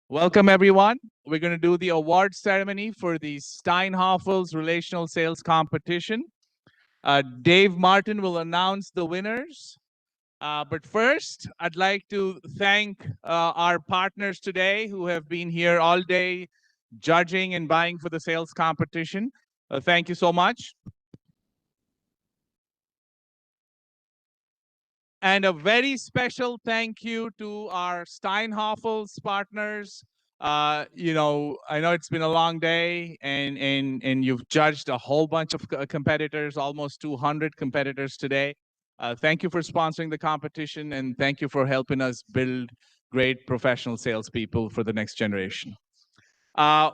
Welcome, everyone. We're going to do the award ceremony for the Steinhoffel's Relational Sales Competition. Dave Martin will announce the winners. But first, I'd like to thank our partners today who have been here all day judging and buying for the sales competition. Thank you so much. And a very special thank you to our Steinhoffel's partners. I know it's been a long day, and you've judged a whole bunch of competitors, almost 200 competitors today. Thank you for sponsoring the competition, and thank you for helping us build great professional salespeople for the next generation. Uh,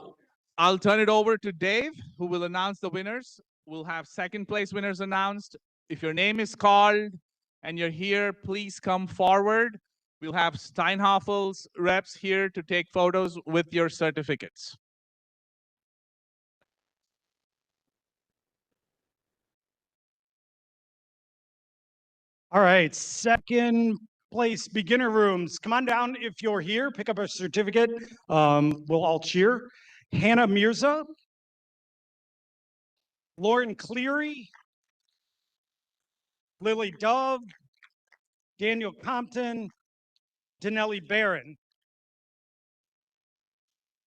I'll turn it over to Dave, who will announce the winners. We'll have second place winners announced. If your name is called and you're here, please come forward. We'll have Steinhoffel's reps here to take photos with your certificates. All right, second place beginner rooms. Come on down if you're here, pick up a certificate. We'll all cheer. Hannah Mirza, Lauren Cleary, Lily Dove, Daniel Compton, Danelli Barron.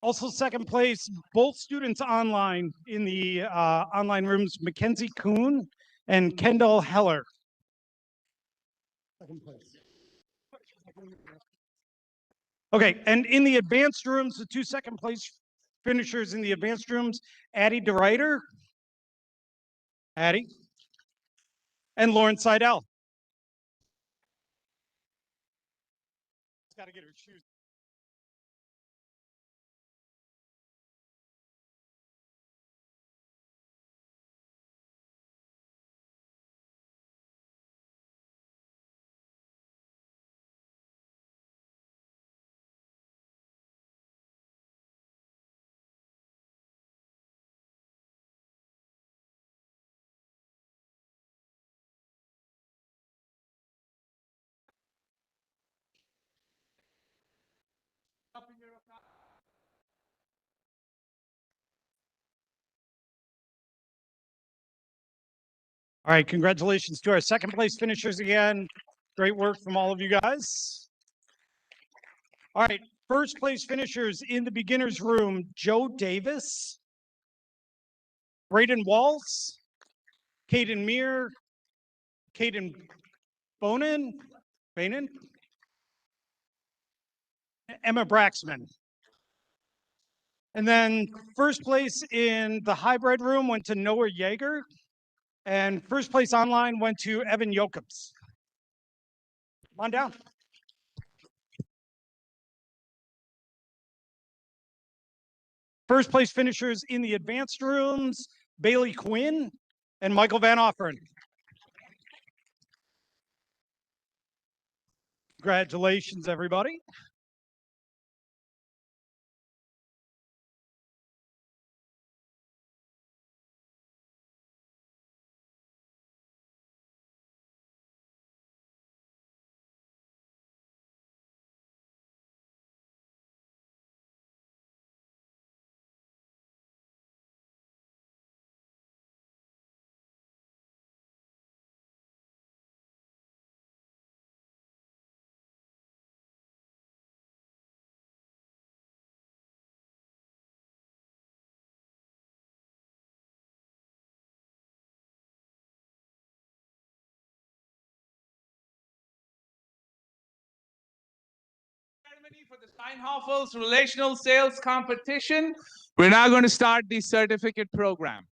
Also second place, both students online in the online rooms, Mackenzie Kuhn and Kendall Heller. Second place. Okay, and in the advanced rooms, the two second place finishers in the advanced rooms, Addie DeRuyter, Addie, and Lauren Seidel. Got to get her shoes. All right, congratulations to our second place finishers again. Great work from all of you guys. All right, first place finishers in the beginner's room, Joe Davis, Braden Walls, Caden Meir, Caden Bonin, Emma Braxman. And then first place in the hybrid room went to Noah Yeager. And first place online went to Evan Jokums. Come on down. First place finishers in the advanced rooms, Bailey Quinn and Michael Van Offeren. Congratulations, everybody. For the Steinhoffel's Relational Sales Competition, we're now going to start the certificate program.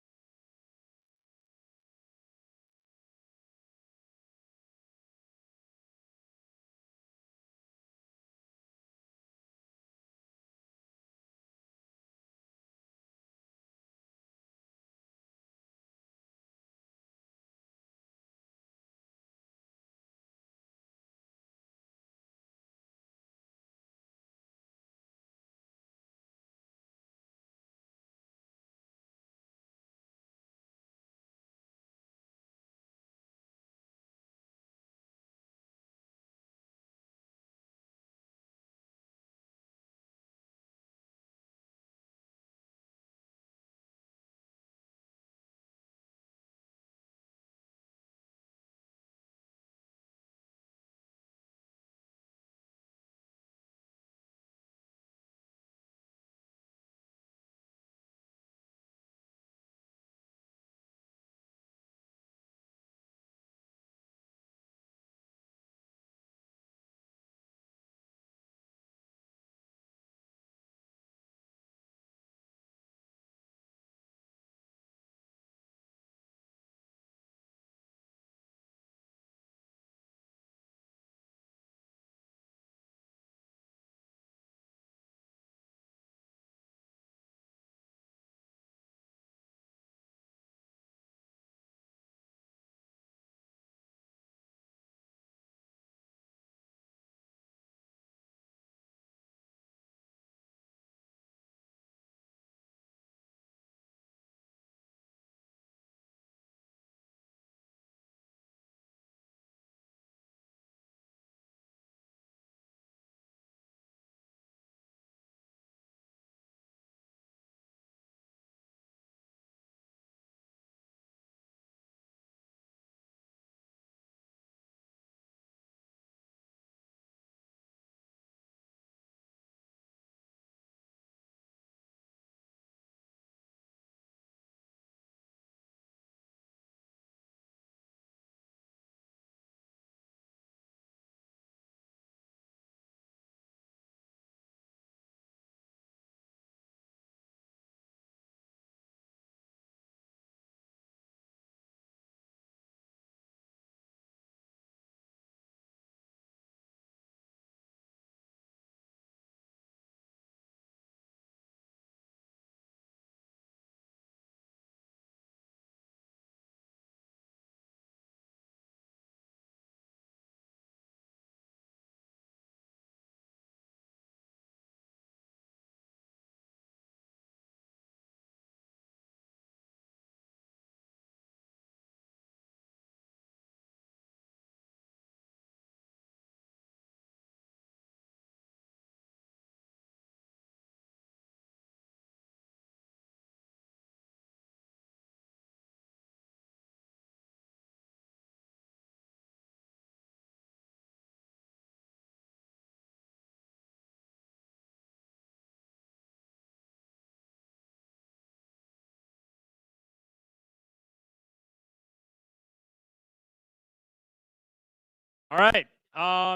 All right.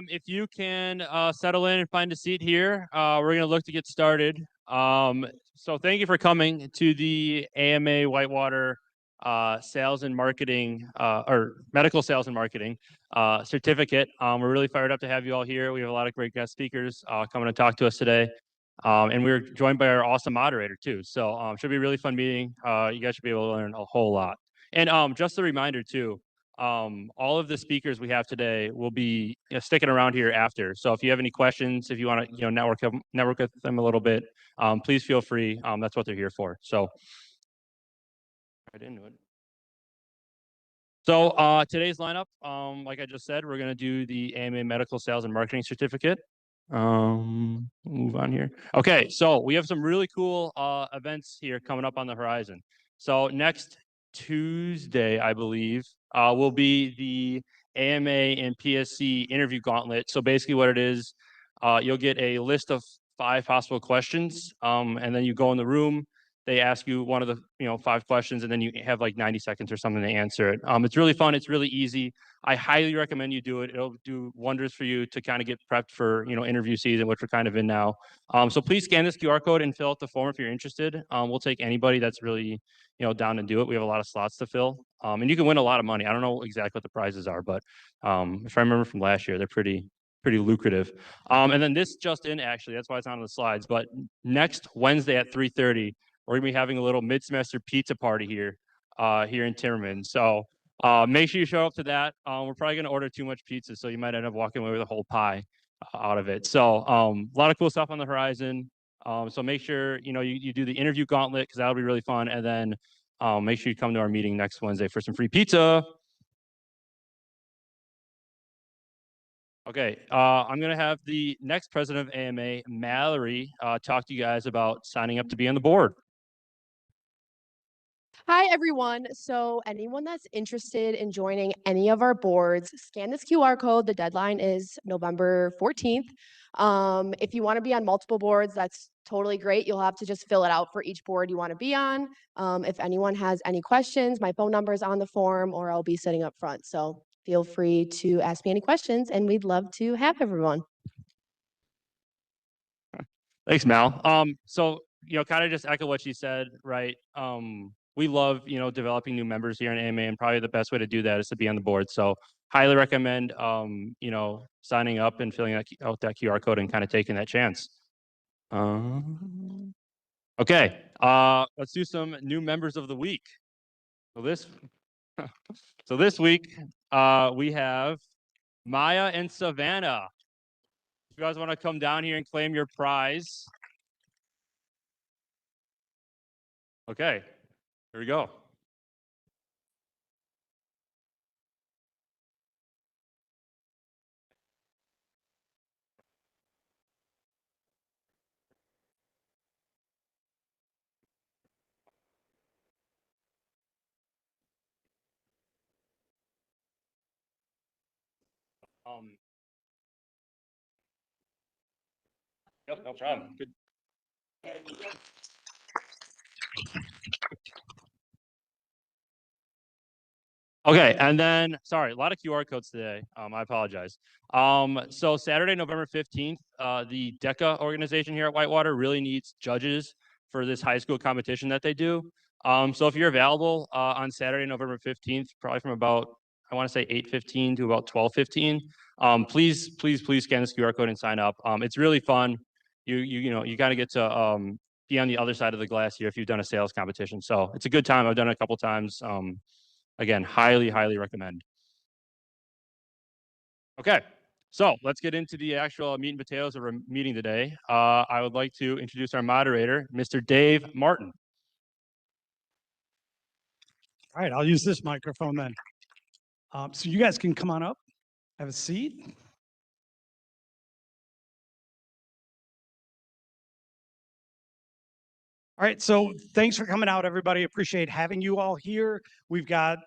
If you can settle in and find a seat here, we're going to look to get started. So thank you for coming to the AMA Whitewater Sales and Marketing or Medical Sales and Marketing certificate. We're really fired up to have you all here. We have a lot of great guest speakers coming to talk to us today. And we're joined by our awesome moderator too. So should be a really fun meeting. You guys should be able to learn a whole lot. And just a reminder too, all of the speakers we have today will be sticking around here after. So if you have any questions, if you want to network with them a little bit, please feel free. That's what they're here for. So right into it. So today's lineup, like I just said, we're going to do the AMA Medical Sales and Marketing Certificate. Move on here. Okay, so we have some really cool events here coming up on the horizon. So next Tuesday, I believe, will be the AMA and PSC interview gauntlet. So basically what it is, you'll get a list of 5 possible questions, and then you go in the room. They ask you one of the 5 questions, and then you have like 90 seconds or something to answer it. It's really fun. It's really easy. I highly recommend you do it. It'll do wonders for you to kind of get prepped for interview season, which we're kind of in now. So please scan this QR code and fill out the form if you're interested. We'll take anybody that's really down to do it. We have a lot of slots to fill, and you can win a lot of money. I don't know exactly what the prizes are, but if I remember from last year, they're pretty lucrative. And then this just in, actually, that's why it's not on the slides. But next Wednesday at 3:30. We're gonna be having a little mid-semester pizza party here in Timmerman. So make sure you show up to that. We're probably gonna order too much pizza, so you might end up walking away with a whole pie out of it. So a lot of cool stuff on the horizon. So make sure you do the interview gauntlet because that'll be really fun. And then make sure you come to our meeting next Wednesday for some free pizza. Okay, I'm gonna have the next president of AMA, Mallory, talk to you guys about signing up to be on the board. Hi, everyone. So anyone that's interested in joining any of our boards, scan this QR code. The deadline is November 14th. If you want to be on multiple boards, that's totally great. You'll have to just fill it out for each board you want to be on. If anyone has any questions, my phone number is on the form or I'll be sitting up front. So feel free to ask me any questions and we'd love to have everyone. Thanks, Mal. So kind of just echo what she said, right? We love developing new members here in AMA, and probably the best way to do that is to be on the board. So highly recommend signing up and filling out that QR code and kind of taking that chance. Okay, let's do some new members of the week. So this week we have Maya and Savannah. If you guys want to come down here and claim your prize. Okay, here we go. Yep, no problem. Good. Okay, and then, sorry, a lot of QR codes today. I apologize. So Saturday, November 15th, the DECA organization here at Whitewater really needs judges for this high school competition that they do. So if you're available on Saturday, November 15th, probably from about, I want to say 8:15 to about 12:15, please scan this QR code and sign up. It's really fun. You kind of get to be on the other side of the glass here if you've done a sales competition. So it's a good time. I've done it a couple times. Again, highly recommend. Okay, so let's get into the actual meat and potatoes of our meeting today. I would like to introduce our moderator, Mr. Dave Martin. All right, I'll use this microphone then. So you guys can come on up, have a seat. All right, so thanks for coming out, everybody. Appreciate having you all here. We've got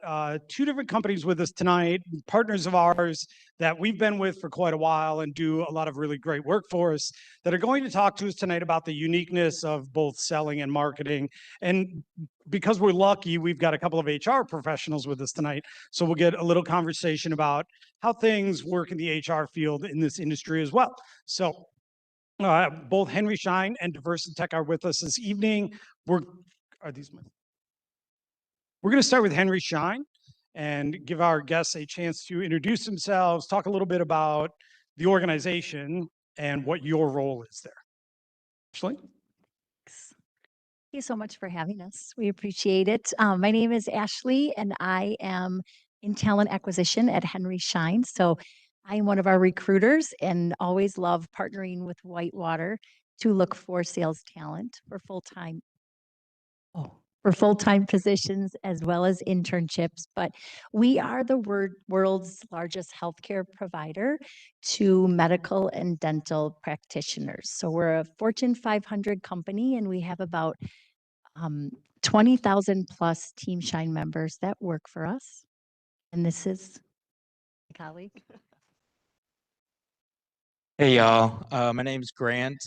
two different companies with us tonight, partners of ours that we've been with for quite a while and do a lot of really great work for us that are going to talk to us tonight about the uniqueness of both selling and marketing. And because we're lucky, we've got a couple of HR professionals with us tonight. So we'll get a little conversation about how things work in the HR field in this industry as well. So both Henry Schein and Diversitech are with us this evening. We're going to start with Henry Schein and give our guests a chance to introduce themselves, talk a little bit about the organization and what your role is there. Ashley? Thanks. Thank you so much for having us. We appreciate it. My name is Ashley, and I am in talent acquisition at Henry Schein. So I am one of our recruiters and always love partnering with Whitewater to look for sales talent for full-time. For full-time positions as well as internships, but we are the world's largest healthcare provider to medical and dental practitioners. So we're a Fortune 500 company, and we have about 20,000 plus Team Shine members that work for us. And this is my colleague. Hey y'all, my name's Grant.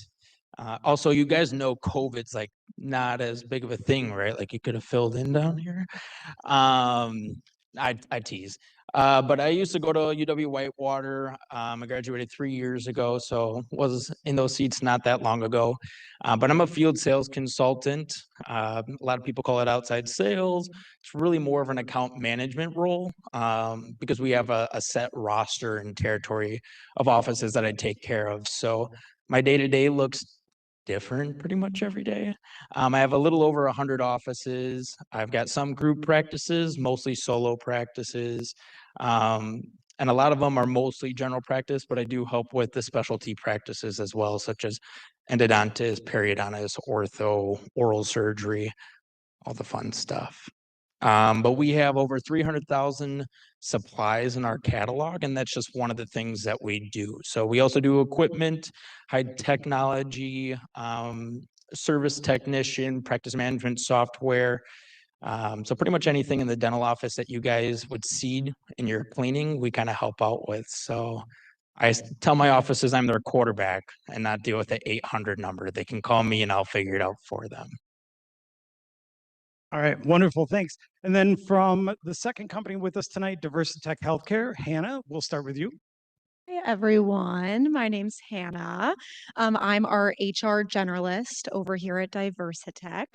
Also, you guys know COVID's like not as big of a thing, right? Like you could have filled in down here. I tease. But I used to go to UW Whitewater. I graduated 3 years ago, so was in those seats not that long ago. But I'm a field sales consultant. A lot of people call it outside sales. It's really more of an account management role because we have a set roster and territory of offices that I take care of. So my day-to-day looks different pretty much every day. I have a little over 100 offices. I've got some group practices, mostly solo practices. And a lot of them are mostly general practice, but I do help with the specialty practices as well, such as endodontist, periodontist, ortho, oral surgery, all the fun stuff. But we have over 300,000 supplies in our catalog, and that's just one of the things that we do. So we also do equipment, high technology, service technician, practice management software. So pretty much anything in the dental office that you guys would see in your cleaning, we kind of help out with. So I tell my offices I'm their quarterback and not deal with the 800 number. They can call me and I'll figure it out for them. All right, wonderful, thanks. And then from the second company with us tonight, Diversitech Healthcare, Hannah, we'll start with you. Hey everyone, my name's Hannah. I'm our HR generalist over here at Diversitech.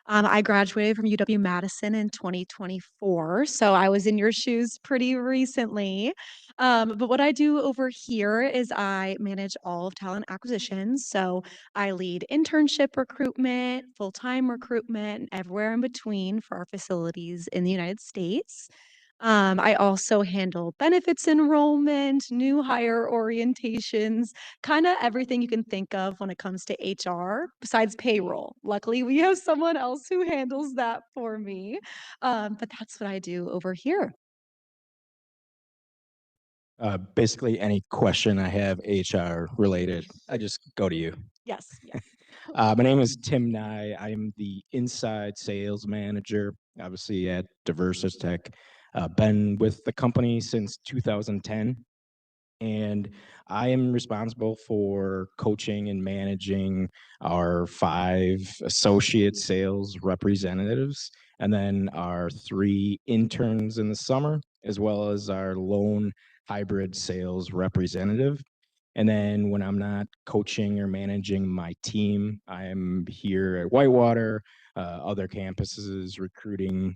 I graduated from UW-Madison in 2024, so I was in your shoes pretty recently. But what I do over here is I manage all of talent acquisitions. So I lead internship recruitment, full-time recruitment, and everywhere in between for our facilities in the United States. I also handle benefits enrollment, new hire orientations, kind of everything you can think of when it comes to HR besides payroll. Luckily, we have someone else who handles that for me. But that's what I do over here. Basically, any question I have HR related, I just go to you. Yes. Yes. My name is Tim Nye. I'm the inside sales manager, obviously at Diversitech. Been with the company since 2010. And I am responsible for coaching and managing our 5 associate sales representatives, and then our 3 interns in the summer, as well as our lone hybrid sales representative. And then when I'm not coaching or managing my team, I'm here at Whitewater, other campuses, recruiting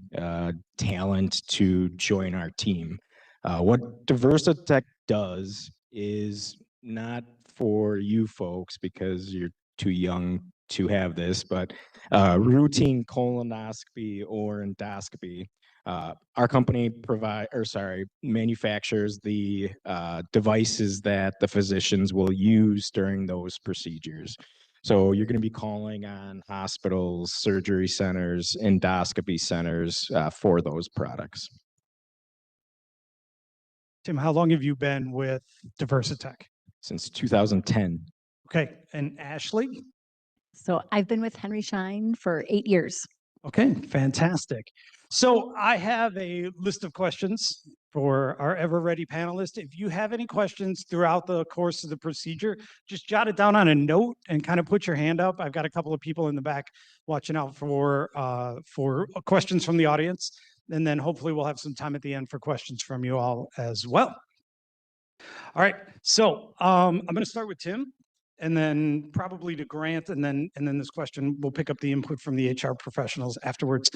talent to join our team. What Diversitech does is not for you folks because you're too young to have this, but routine colonoscopy or endoscopy. Our company manufactures the devices that the physicians will use during those procedures. So you're going to be calling on hospitals, surgery centers, endoscopy centers for those products. Tim, how long have you been with Diversitech? Since 2010. Okay, and Ashley? So I've been with Henry Schein for 8 years. Okay, fantastic. So I have a list of questions for our ever ready panelists. If you have any questions throughout the course of the procedure, just jot it down on a note and kind of put your hand up. I've got a couple of people in the back watching out for questions from the audience. And then hopefully we'll have some time at the end for questions from you all as well. All right, so I'm going to start with Tim, and then probably to Grant, and then this question we'll pick up the input from the HR professionals afterwards.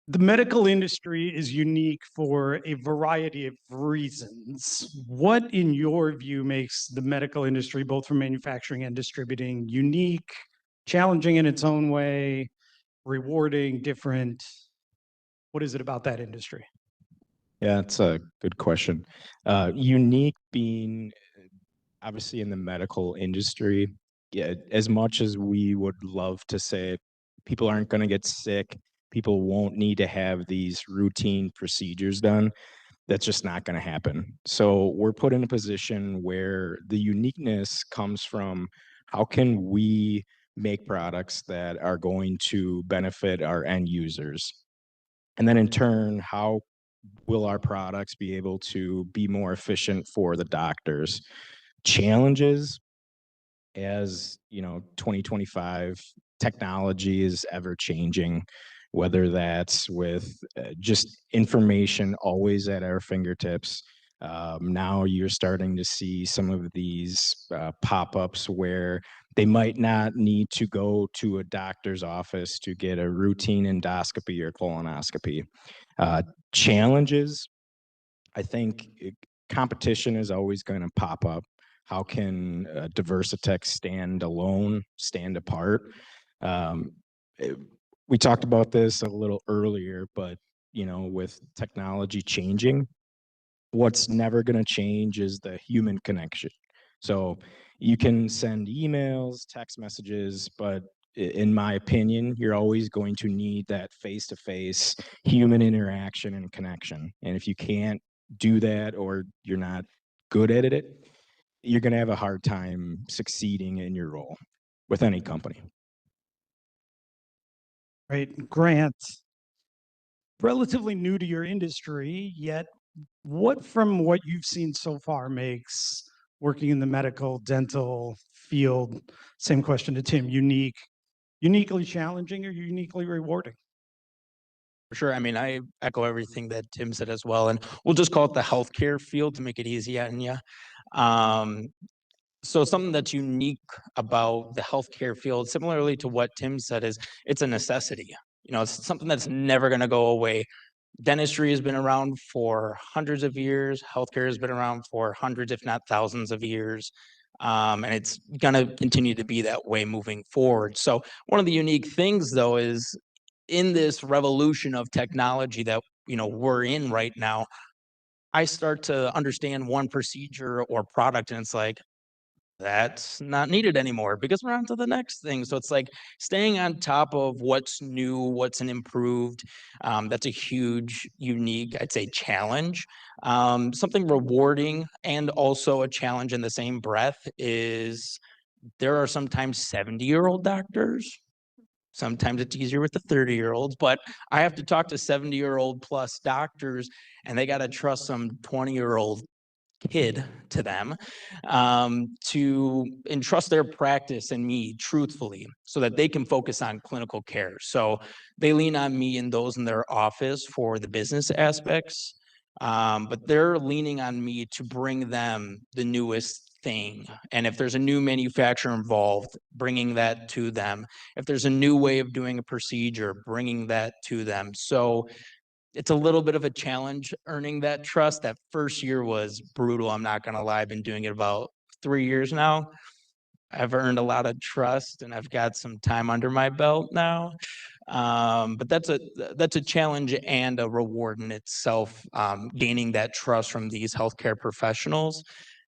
The medical industry is unique for a variety of reasons. What, in your view, makes the medical industry, both from manufacturing and distributing, unique, challenging in its own way, rewarding, different? What is it about that industry? Yeah, that's a good question. Unique being obviously in the medical industry. Yeah, as much as we would love to say people aren't going to get sick, people won't need to have these routine procedures done, that's just not going to happen. So we're put in a position where the uniqueness comes from how can we make products that are going to benefit our end users? And then in turn, how will our products be able to be more efficient for the doctors? Challenges, as you know, 2025 technology is ever changing, whether that's with just information always at our fingertips. Now you're starting to see some of these pop-ups where they might not need to go to a doctor's office to get a routine endoscopy or colonoscopy. Challenges, I think competition is always going to pop up. How can Diversitech stand alone, stand apart? We talked about this a little earlier, but you know, with technology changing, what's never going to change is the human connection. So you can send emails, text messages, but in my opinion, you're always going to need that face-to-face human interaction and connection. And if you can't do that, or you're not good at it, you're going to have a hard time succeeding in your role with any company. Right, Grant, relatively new to your industry, yet what from what you've seen so far makes working in the medical dental field, same question to Tim, uniquely challenging or uniquely rewarding? For sure. I mean, I echo everything that Tim said as well, and we'll just call it the healthcare field to make it easy on you. So something that's unique about the healthcare field, similarly to what Tim said, is it's a necessity. You know, it's something that's never going to go away. Dentistry has been around for hundreds of years. Healthcare has been around for hundreds, if not thousands of years. And it's going to continue to be that way moving forward. So one of the unique things, though, is in this revolution of technology that, you know, we're in right now, I start to understand one procedure or product, and it's like, that's not needed anymore because we're on to the next thing. So it's like staying on top of what's new, what's an improved. That's a huge, unique, I'd say, challenge. Something rewarding and also a challenge in the same breath is there are sometimes 70-year-old doctors. Sometimes it's easier with the 30-year-olds, but I have to talk to 70-year-old plus doctors, and they got to trust some 20-year-old kid to them, to entrust their practice and me truthfully so that they can focus on clinical care. So they lean on me and those in their office for the business aspects, but they're leaning on me to bring them the newest thing. And if there's a new manufacturer involved, bringing that to them. If there's a new way of doing a procedure, bringing that to them. So it's a little bit of a challenge earning that trust. That first year was brutal. I'm not going to lie. I've been doing it about 3 years now. I've earned a lot of trust and I've got some time under my belt now. But that's a challenge and a reward in itself, gaining that trust from these healthcare professionals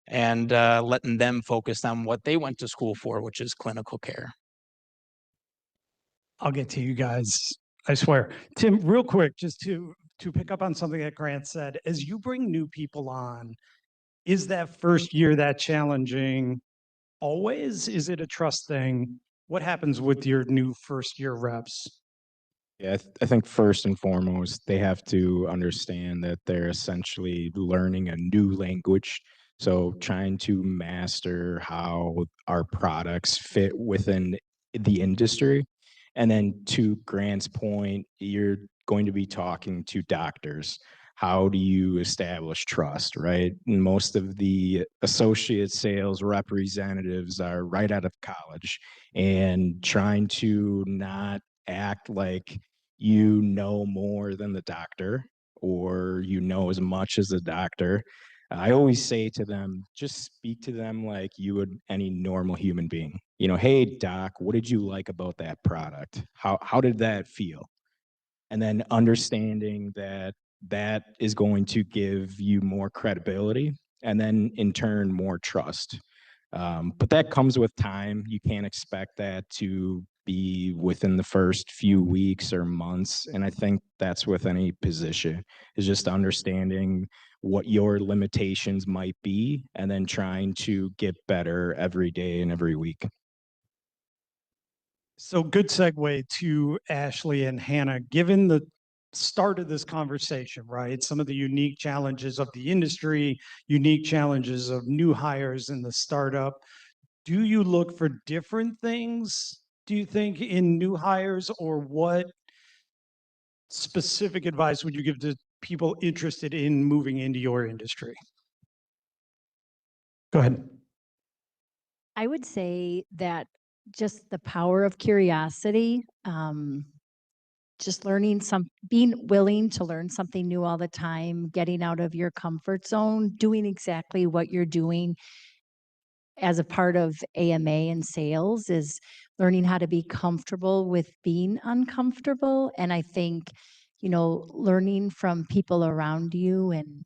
and letting them focus on what they went to school for, which is clinical care. I'll get to you guys, I swear. Tim, real quick, just to pick up on something that Grant said, as you bring new people on, is that first year that challenging always? Is it a trust thing? What happens with your new first year reps? Yeah, I think first and foremost, they have to understand that they're essentially learning a new language. So trying to master how our products fit within the industry. And then to Grant's point, you're going to be talking to doctors. How do you establish trust, right? And most of the associate sales representatives are right out of college and trying to not act like you know more than the doctor or you know as much as the doctor. I always say to them, just speak to them like you would any normal human being. You know, hey doc, what did you like about that product? How did that feel? And then understanding that that is going to give you more credibility and then in turn more trust. But that comes with time. You can't expect that to be within the first few weeks or months. And I think that's with any position, is just understanding what your limitations might be and then trying to get better every day and every week. So good segue to Ashley and Hannah. Given the start of this conversation, right? Some of the unique challenges of the industry, unique challenges of new hires in the startup. Do you look for different things, do you think, in new hires, or what specific advice would you give to people interested in moving into your industry? Go ahead. I would say that just the power of curiosity, just being willing to learn something new all the time, getting out of your comfort zone, doing exactly what you're doing as a part of AMA and sales is learning how to be comfortable with being uncomfortable. And I think, learning from people around you and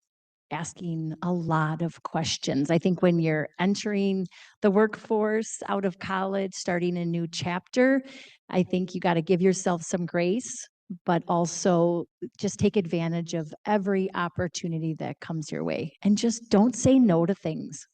asking a lot of questions. I think when you're entering the workforce out of college, starting a new chapter, I think you got to give yourself some grace, but also just take advantage of every opportunity that comes your way and just don't say no to things.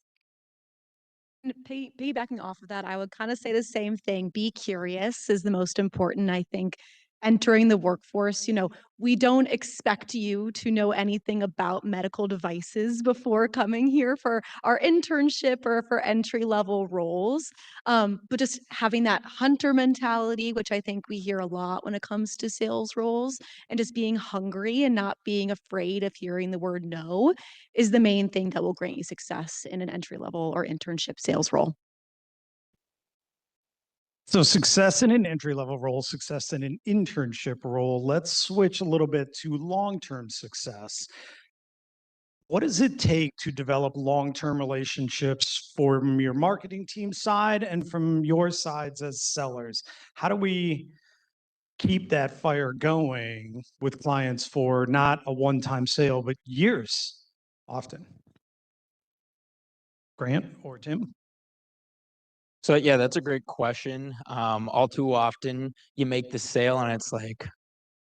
Piggybacking off of that, I would kind of say the same thing. Be curious is the most important. I think entering the workforce, we don't expect you to know anything about medical devices before coming here for our internship or for entry level roles. But just having that hunter mentality, which I think we hear a lot when it comes to sales roles, and just being hungry and not being afraid of hearing the word no is the main thing that will grant you success in an entry level or internship sales role. So success in an entry level role, success in an internship role. Let's switch a little bit to long-term success. What does it take to develop long-term relationships from your marketing team side and from your sides as sellers? How do we keep that fire going with clients for not a one-time sale, but years often? Grant or Tim? So yeah, that's a great question. All too often you make the sale and it's like,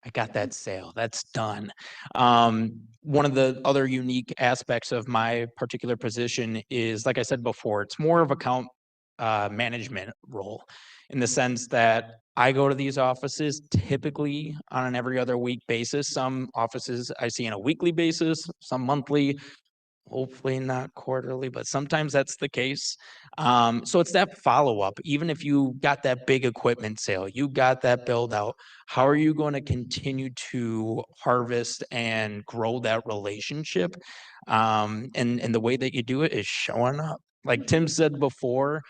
I got that sale, that's done. One of the other unique aspects of my particular position is, like I said before, it's more of account management role in the sense that I go to these offices typically on an every other week basis. Some offices I see on a weekly basis, some monthly, hopefully not quarterly, but sometimes that's the case. So it's that follow-up. Even if you got that big equipment sale, you got that build out, how are you going to continue to harvest and grow that relationship? And the way that you do it is showing up. Like Tim said before,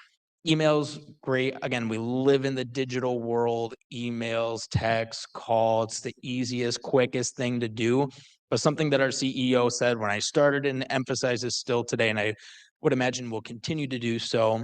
emails, great. Again, we live in the digital world. Emails, text, call, it's the easiest, quickest thing to do. But something that our CEO said when I started and emphasizes still today, and I would imagine will continue to do so,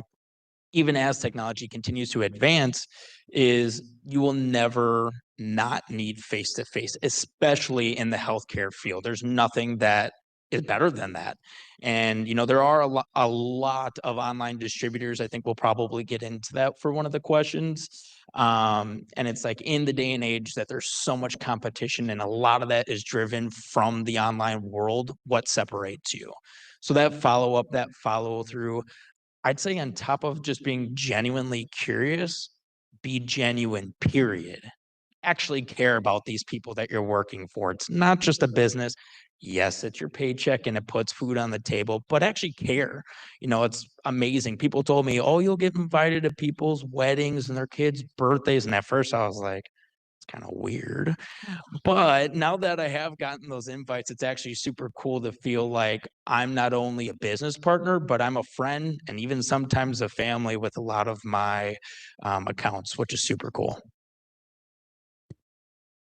even as technology continues to advance, is you will never not need face-to-face, especially in the healthcare field. There's nothing that is better than that. And, there are a lot of online distributors. I think we'll probably get into that for one of the questions. And it's like in the day and age that there's so much competition, and a lot of that is driven from the online world, what separates you. So that follow-up, that follow-through, I'd say on top of just being genuinely curious, be genuine, period. Actually care about these people that you're working for. It's not just a business. Yes, it's your paycheck and it puts food on the table, but actually care. You know, it's amazing. People told me, oh, you'll get invited to people's weddings and their kids' birthdays. And at first I was like, it's kind of weird. But now that I have gotten those invites, it's actually super cool to feel like I'm not only a business partner, but I'm a friend and even sometimes a family with a lot of my accounts, which is super cool.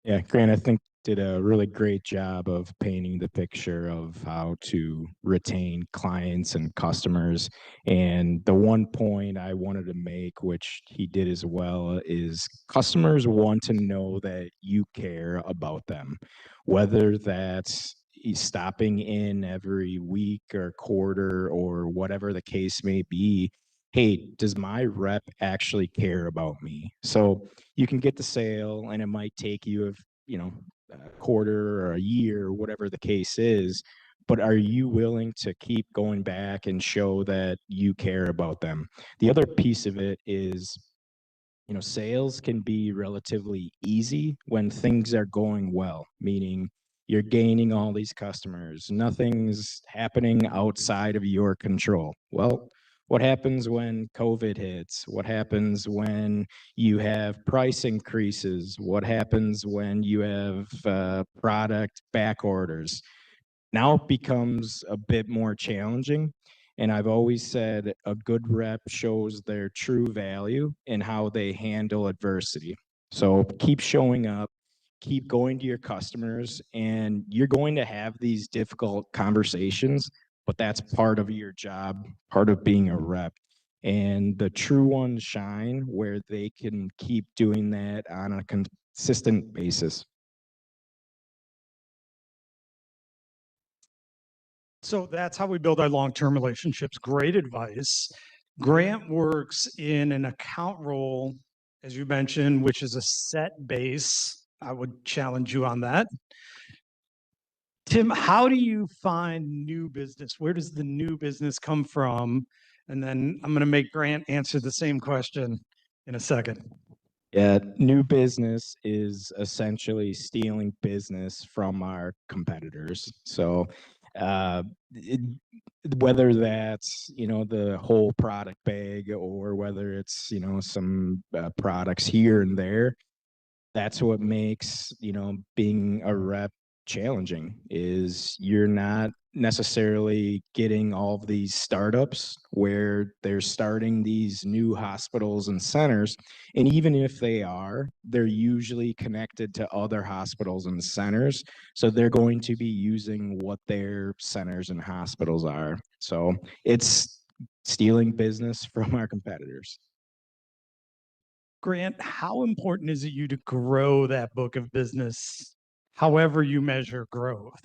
Yeah, Grant, I think did a really great job of painting the picture of how to retain clients and customers. And the one point I wanted to make, which he did as well, is customers want to know that you care about them, whether that's stopping in every week or quarter or whatever the case may be. Hey, does my rep actually care about me? So you can get the sale and it might take you a quarter or a year or whatever the case is, but are you willing to keep going back and show that you care about them? The other piece of it is, sales can be relatively easy when things are going well, meaning you're gaining all these customers, nothing's happening outside of your control. Well, what happens when COVID hits? What happens when you have price increases? What happens when you have product back orders? Now it becomes a bit more challenging. And I've always said a good rep shows their true value in how they handle adversity. So keep showing up, keep going to your customers, and you're going to have these difficult conversations, but that's part of your job, part of being a rep. And the true ones shine where they can keep doing that on a consistent basis. So that's how we build our long-term relationships. Great advice. Grant works in an account role, as you mentioned, which is a set base. I would challenge you on that. Tim, how do you find new business? Where does the new business come from? And then I'm going to make Grant answer the same question in a second. Yeah, new business is essentially stealing business from our competitors. So, uh, it, whether that's, the whole product bag or whether it's, some products here and there, that's what makes, being a rep challenging is you're not necessarily getting all of these startups where they're starting these new hospitals and centers. And even if they are, they're usually connected to other hospitals and centers. So they're going to be using what their centers and hospitals are. So it's stealing business from our competitors. Grant, how important is it you to grow that book of business, however you measure growth?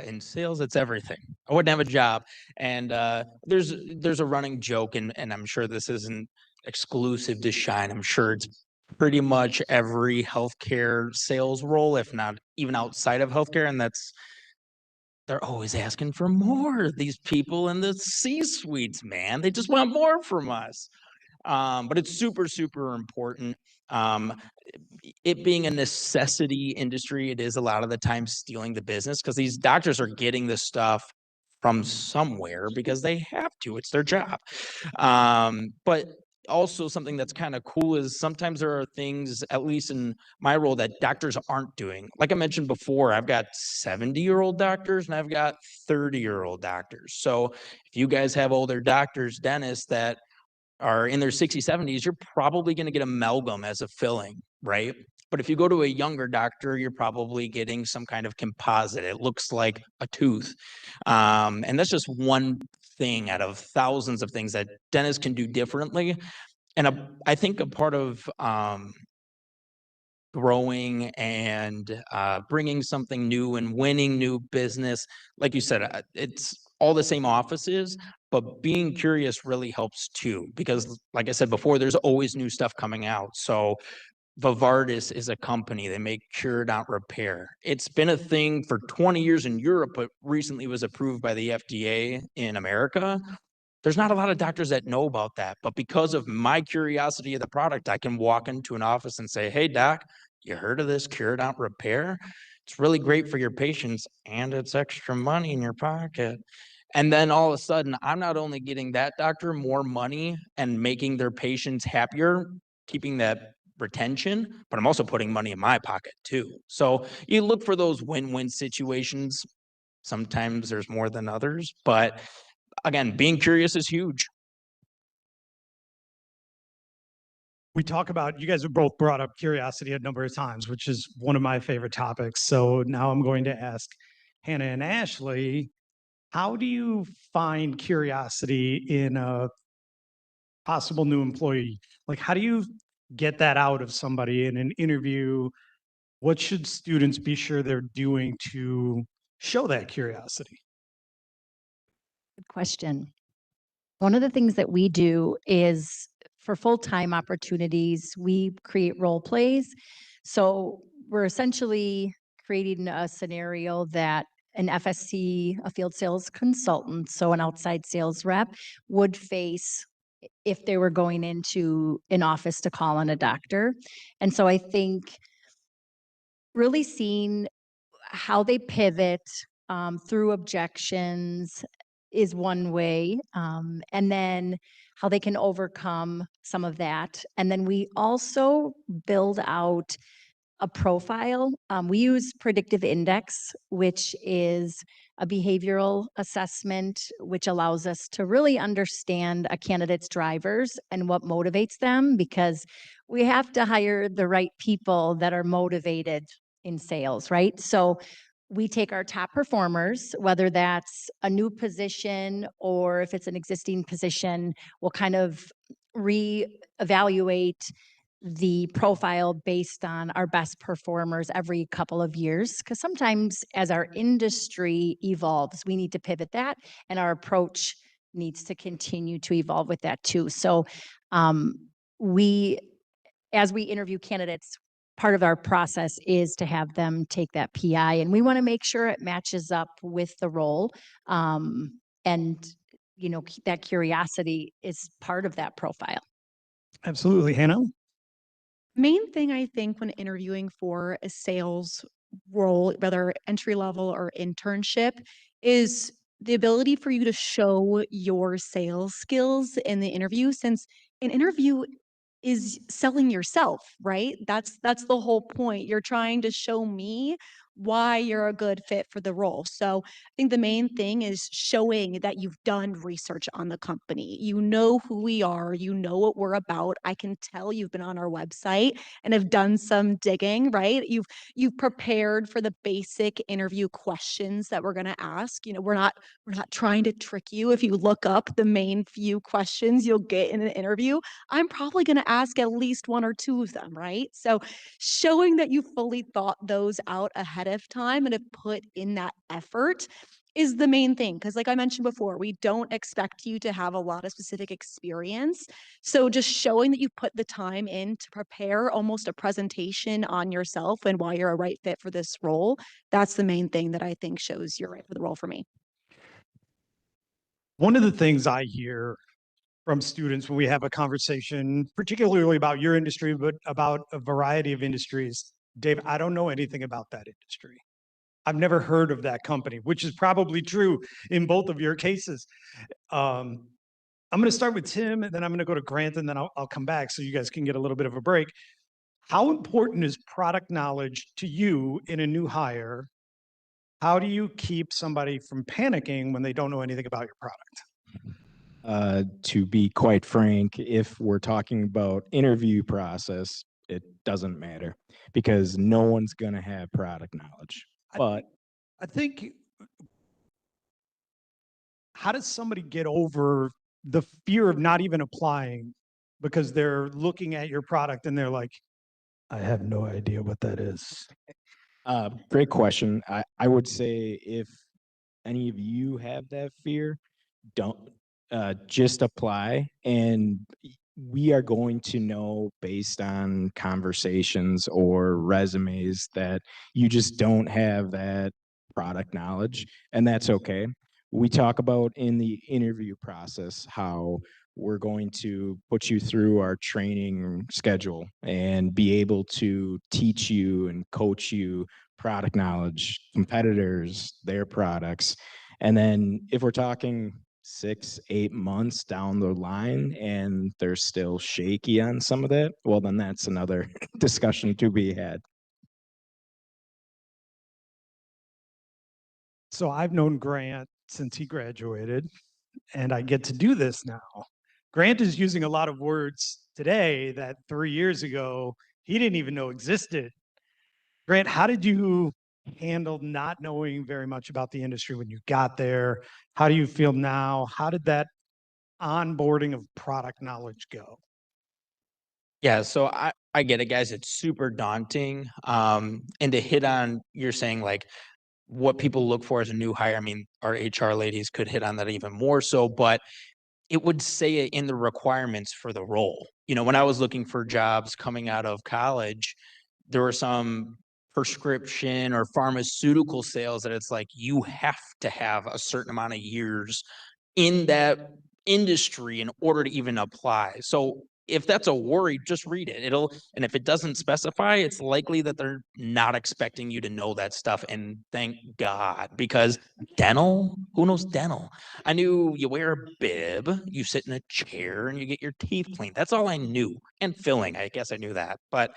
In sales, it's everything. I wouldn't have a job. And there's a running joke, and I'm sure this isn't exclusive to Shine. I'm sure it's pretty much every healthcare sales role, if not even outside of healthcare. And they're always asking for more. These people in the C-suites, man, they just want more from us. But it's super, super important. Um, it being a necessity industry, it is a lot of the time stealing the business because these doctors are getting this stuff from somewhere because they have to. It's their job. But also something that's kind of cool is sometimes there are things, at least in my role, that doctors aren't doing. Like I mentioned before, I've got 70-year-old doctors and I've got 30-year-old doctors. So if you guys have older doctors, dentists that are in their 60s, 70s, you're probably going to get amalgam as a filling, right? But if you go to a younger doctor, you're probably getting some kind of composite. It looks like a tooth. And that's just one thing out of thousands of things that dentists can do differently. And I think a part of growing and bringing something new and winning new business, like you said, it's all the same offices, but being curious really helps too, because like I said before, there's always new stuff coming out. So Vivardis is a company. They make cure, not repair. It's been a thing for 20 years in Europe, but recently was approved by the FDA in America. There's not a lot of doctors that know about that, but because of my curiosity of the product, I can walk into an office and say, hey, doc, you heard of this Cure Not Repair? It's really great for your patients and it's extra money in your pocket. And then all of a sudden, I'm not only getting that doctor more money and making their patients happier, keeping that retention, but I'm also putting money in my pocket too. So you look for those win-win situations. Sometimes there's more than others, but again, being curious is huge. We talk about, you guys have both brought up curiosity a number of times, which is one of my favorite topics. So now I'm going to ask Hannah and Ashley, how do you find curiosity in a possible new employee? Like, how do you get that out of somebody in an interview? What should students be sure they're doing to show that curiosity? Good question. One of the things that we do is for full-time opportunities, we create role plays. So we're essentially creating a scenario that an FSC, a field sales consultant, so an outside sales rep, would face if they were going into an office to call on a doctor. And so I think really seeing how they pivot through objections is one way. And then how they can overcome some of that. And then we also build out a profile. We use predictive index, which is a behavioral assessment, which allows us to really understand a candidate's drivers and what motivates them, because we have to hire the right people that are motivated in sales, right? So we take our top performers, whether that's a new position or if it's an existing position, we'll kind of reevaluate the profile based on our best performers every couple of years. Because sometimes as our industry evolves, we need to pivot that, and our approach needs to continue to evolve with that too. So as we interview candidates, part of our process is to have them take that PI, and we want to make sure it matches up with the role. And, that curiosity is part of that profile. Absolutely. Hannah? Main thing I think when interviewing for a sales role, whether entry level or internship, is the ability for you to show your sales skills in the interview, since an interview is selling yourself, right? That's the whole point. You're trying to show me why you're a good fit for the role. So I think the main thing is showing that you've done research on the company. You know who we are, you know what we're about. I can tell you've been on our website and have done some digging, right? You've prepared for the basic interview questions that we're going to ask. We're not trying to trick you. If you look up the main few questions you'll get in an interview, I'm probably going to ask at least one or two of them, right? So showing that you fully thought those out ahead of time and have put in that effort is the main thing. Because like I mentioned before, we don't expect you to have a lot of specific experience. So just showing that you put the time in to prepare almost a presentation on yourself and why you're a right fit for this role, that's the main thing that I think shows you're right for the role for me. One of the things I hear from students when we have a conversation, particularly about your industry, but about a variety of industries, Dave, I don't know anything about that industry. I've never heard of that company, which is probably true in both of your cases. I'm going to start with Tim, and then I'm going to go to Grant, and then I'll come back so you guys can get a little bit of a break. How important is product knowledge to you in a new hire? How do you keep somebody from panicking when they don't know anything about your product? To be quite frank, if we're talking about interview process, it doesn't matter because no one's going to have product knowledge. But I think, how does somebody get over the fear of not even applying because they're looking at your product and they're like, I have no idea what that is? great question. I would say if any of you have that fear, don't just apply, and we are going to know based on conversations or resumes that you just don't have that product knowledge, and that's okay. we talk about in the interview process how we're going to put you through our training schedule and be able to teach you and coach you product knowledge, competitors, their products. And then if we're talking 6, 8 months down the line and they're still shaky on some of that, well, then that's another discussion to be had. So I've known Grant since he graduated, and I get to do this now. Grant is using a lot of words today that 3 years ago he didn't even know existed. Grant, how did you handle not knowing very much about the industry when you got there? How do you feel now? How did that onboarding of product knowledge go? Yeah, so I get it, guys. It's super daunting. And to hit on, you're saying like what people look for as a new hire. I mean, our HR ladies could hit on that even more so, but it would say it in the requirements for the role. You know, when I was looking for jobs coming out of college, there were some prescription or pharmaceutical sales that it's like you have to have a certain amount of years in that industry in order to even apply. So if that's a worry, just read it. And if it doesn't specify, it's likely that they're not expecting you to know that stuff. And thank God, because dental, who knows dental? I knew you wear a bib, you sit in a chair, and you get your teeth cleaned. That's all I knew. And filling, I guess I knew that. But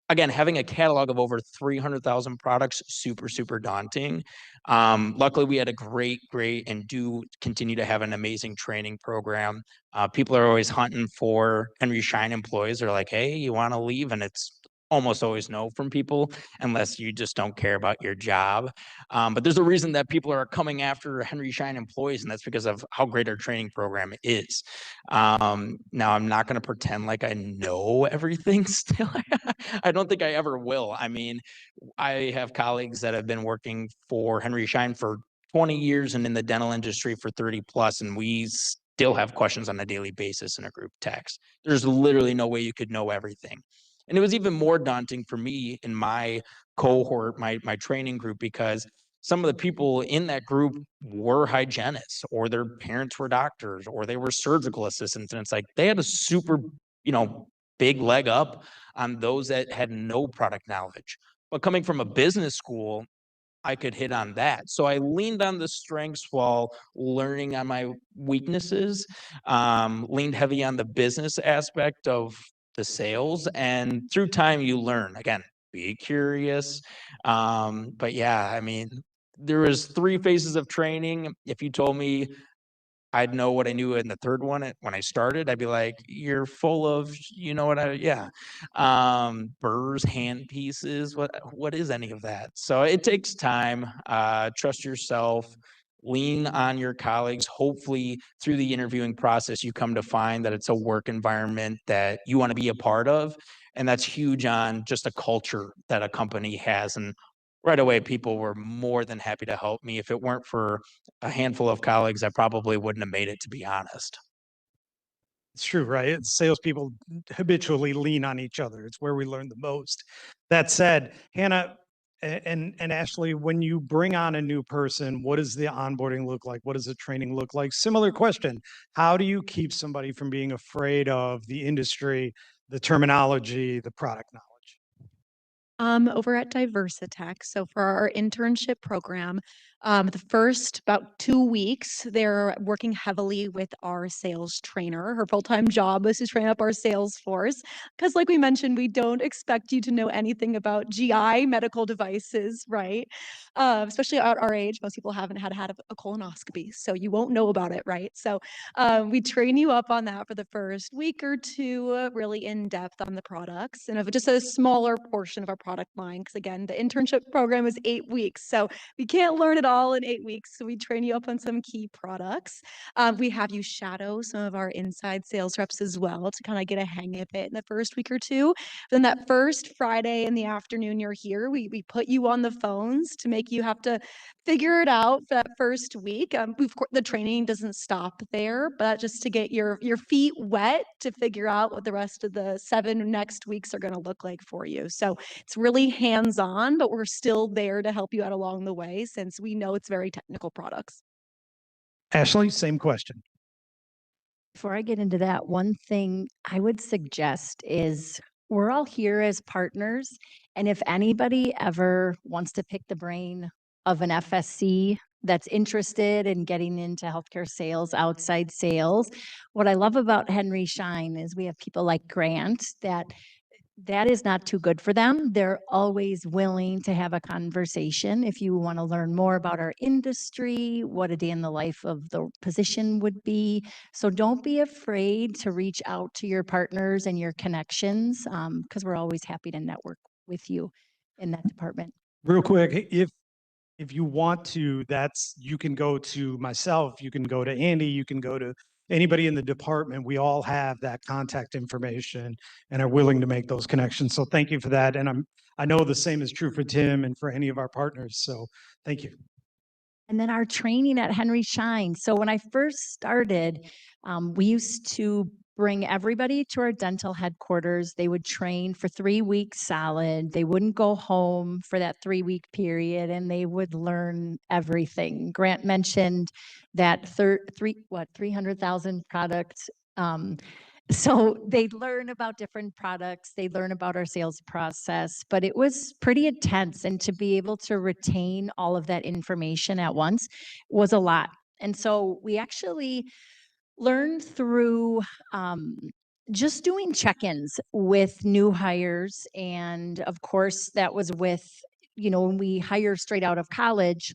again, having a catalog of over 300,000 products, super, super daunting. Luckily, we had a great, and do continue to have an amazing training program. People are always hunting for Henry Schein employees. They're like, hey, you want to leave? And it's almost always no from people unless you just don't care about your job. But there's a reason that people are coming after Henry Schein employees, and that's because of how great our training program is. Now, I'm not going to pretend like I know everything still. I don't think I ever will. I mean, I have colleagues that have been working for Henry Schein for 20 years and in the dental industry for 30 plus, and we still have questions on a daily basis in a group text. There's literally no way you could know everything. And it was even more daunting for me in my cohort, my training group, because some of the people in that group were hygienists or their parents were doctors or they were surgical assistants. And it's like they had a super, big leg up on those that had no product knowledge. But coming from a business school, I could hit on that. So I leaned on the strengths while learning on my weaknesses, leaned heavy on the business aspect of the sales. And through time, you learn. Again, be curious. But yeah, I mean, there was 3 phases of training. If you told me I'd know what I knew in the third one when I started, I'd be like, you're full of, yeah. Burrs, hand pieces, what is any of that? So it takes time, trust yourself, lean on your colleagues. Hopefully through the interviewing process, you come to find that it's a work environment that you want to be a part of. And that's huge on just a culture that a company has. And right away, people were more than happy to help me. If it weren't for a handful of colleagues, I probably wouldn't have made it, to be honest. It's true, right? Salespeople habitually lean on each other. It's where we learn the most. That said, Hannah and Ashley, when you bring on a new person, what does the onboarding look like? What does the training look like? Similar question. How do you keep somebody from being afraid of the industry, the terminology, the product knowledge? Over at Diversitech. So for our internship program, the first about 2 weeks, they're working heavily with our sales trainer. Her full-time job is to train up our sales force. Because like we mentioned, we don't expect you to know anything about GI medical devices, right? Especially at our age, most people haven't had a colonoscopy, so you won't know about it, right? So we train you up on that for the first week or two, really in depth on the products and of just a smaller portion of our product line. Because again, the internship program is 8 weeks, so we can't learn it all in 8 weeks. So we train you up on some key products. We have you shadow some of our inside sales reps as well to kind of get a hang of it in the first week or two. Then that first Friday in the afternoon you're here, we put you on the phones to make you have to figure it out for that first week. The training doesn't stop there, but just to get your feet wet to figure out what the rest of the 7 next weeks are going to look like for you. So it's really hands-on, but we're still there to help you out along the way since we know it's very technical products. Ashley, same question. Before I get into that, one thing I would suggest is we're all here as partners. And if anybody ever wants to pick the brain of an FSC that's interested in getting into healthcare sales, outside sales, what I love about Henry Schein is we have people like Grant that is not too good for them. They're always willing to have a conversation. If you want to learn more about our industry, what a day in the life of the position would be. So don't be afraid to reach out to your partners and your connections, because we're always happy to network with you in that department. Real quick, if you want to, you can go to myself, you can go to Andy, you can go to anybody in the department. We all have that contact information and are willing to make those connections. So thank you for that. And I know the same is true for Tim and for any of our partners. So thank you. And then our training at Henry Schein. So when I first started, we used to bring everybody to our dental headquarters. They would train for 3 weeks solid. They wouldn't go home for that 3-week period, and they would learn everything. Grant mentioned that 300,000 products. So they'd learn about different products, they'd learn about our sales process, but it was pretty intense. And to be able to retain all of that information at once was a lot. And so we actually learned through just doing check-ins with new hires. And of course, that was with, when we hire straight out of college,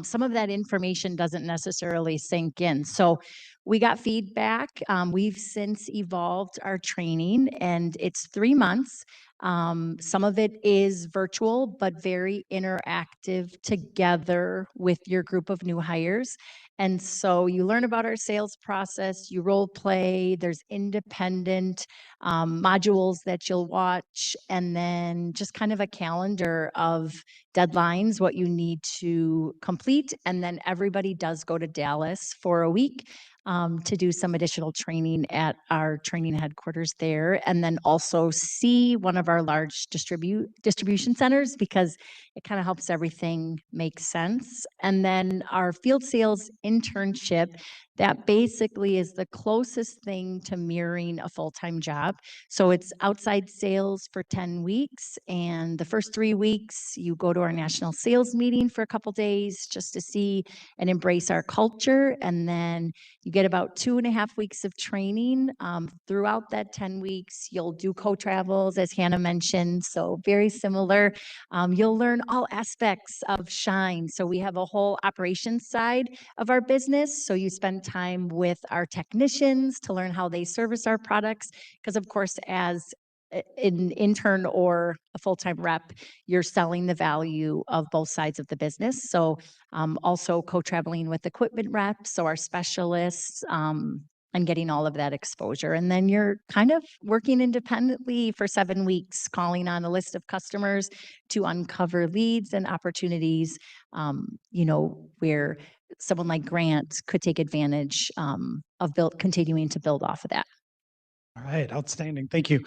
some of that information doesn't necessarily sink in. So we got feedback. We've since evolved our training, and it's 3 months. Some of it is virtual, but very interactive together with your group of new hires. And so you learn about our sales process, you role play, there's independent modules that you'll watch, and then just kind of a calendar of deadlines, what you need to complete. And then everybody does go to Dallas for a week to do some additional training at our training headquarters there. And then also see one of our large distribution centers, because it kind of helps everything make sense. And then our field sales internship, that basically is the closest thing to mirroring a full-time job. So it's outside sales for 10 weeks. And the first 3 weeks, you go to our national sales meeting for a couple days just to see and embrace our culture. And then you get about 2.5 weeks of training. Throughout that 10 weeks, you'll do co-travels, as Hannah mentioned. So very similar. You'll learn all aspects of Shine. So we have a whole operations side of our business. So you spend time with our technicians to learn how they service our products. Because of course, as an intern or a full-time rep, you're selling the value of both sides of the business. So also co-traveling with equipment reps, so our specialists, and getting all of that exposure. And then you're kind of working independently for 7 weeks, calling on a list of customers to uncover leads and opportunities, where someone like Grant could take advantage of continuing to build off of that. All right, outstanding. Thank you.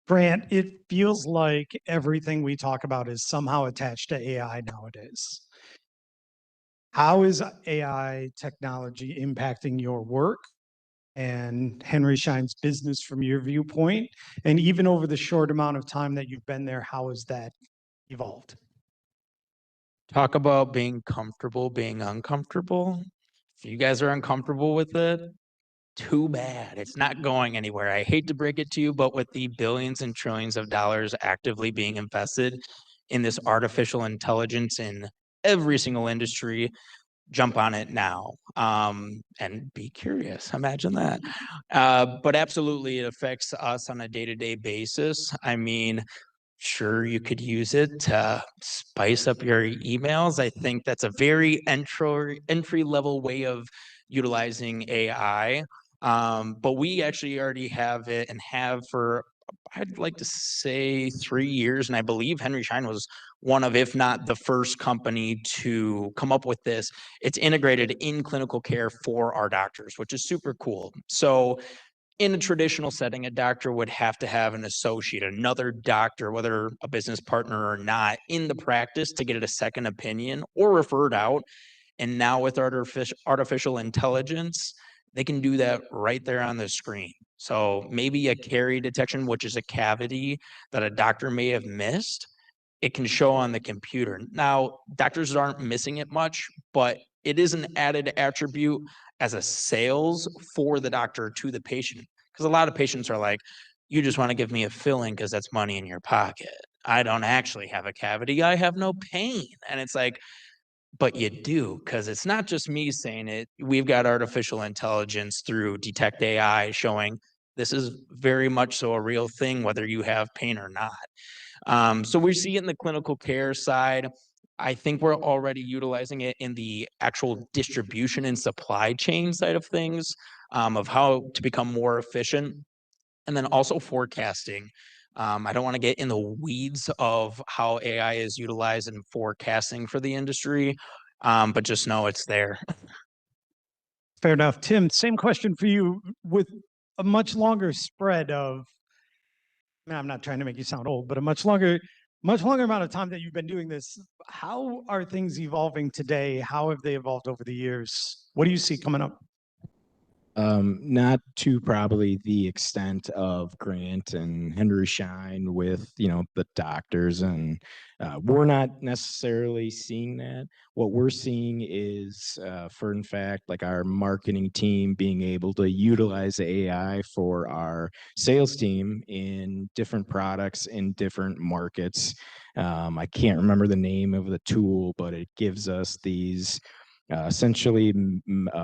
Grant, it feels like everything we talk about is somehow attached to AI nowadays. How is AI technology impacting your work and Henry Schein's business from your viewpoint? And even over the short amount of time that you've been there, how has that evolved? Talk about being comfortable, being uncomfortable. If you guys are uncomfortable with it, too bad. It's not going anywhere. I hate to break it to you, but with the billions and trillions of dollars actively being invested in this artificial intelligence in every single industry, jump on it now, and be curious. Imagine that. But absolutely, it affects us on a day-to-day basis. I mean, sure, you could use it to spice up your emails. I think that's a very entry level way of utilizing AI. But we actually already have it and have for, I'd like to say, 3 years. And I believe Henry Schein was one of, if not the first company to come up with this. It's integrated in clinical care for our doctors, which is super cool. So in a traditional setting, a doctor would have to have an associate, another doctor, whether a business partner or not, in the practice to get a second opinion or referred out. And now with artificial intelligence, they can do that right there on the screen. So maybe a carie detection, which is a cavity that a doctor may have missed, it can show on the computer. Now, doctors aren't missing it much, but it is an added attribute as a sales for the doctor to the patient. Because a lot of patients are like, you just want to give me a filling because that's money in your pocket. I don't actually have a cavity. I have no pain. And it's like, but you do, because it's not just me saying it. We've got artificial intelligence through Detect AI showing this is very much so a real thing, whether you have pain or not. So we see it in the clinical care side. I think we're already utilizing it in the actual distribution and supply chain side of things, of how to become more efficient. And then also forecasting. I don't want to get in the weeds of how AI is utilized in forecasting for the industry, but just know it's there. Fair enough. Tim, same question for you. With a much longer spread of, I'm not trying to make you sound old, but a much longer amount of time that you've been doing this, how are things evolving today? How have they evolved over the years? What do you see coming up? Not to probably the extent of Grant and Henry Schein with, the doctors, and we're not necessarily seeing that. What we're seeing is, for in fact, like our marketing team being able to utilize AI for our sales team in different products in different markets. I can't remember the name of the tool, but it gives us these essentially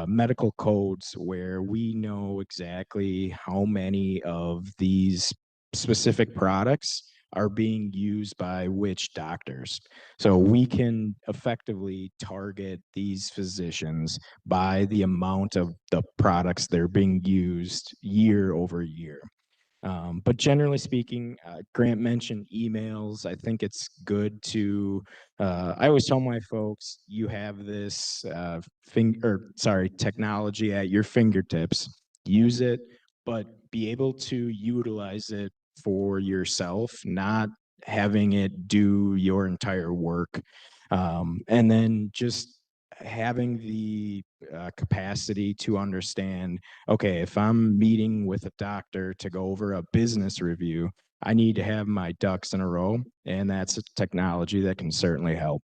medical codes where we know exactly how many of these specific products are being used by which doctors. So we can effectively target these physicians by the amount of the products they're being used year over year. But generally speaking, Grant mentioned emails. I think it's good to, I always tell my folks, you have this technology at your fingertips, use it, but be able to utilize it for yourself, not having it do your entire work. And then just having the capacity to understand, okay, if I'm meeting with a doctor to go over a business review, I need to have my ducks in a row, and that's a technology that can certainly help.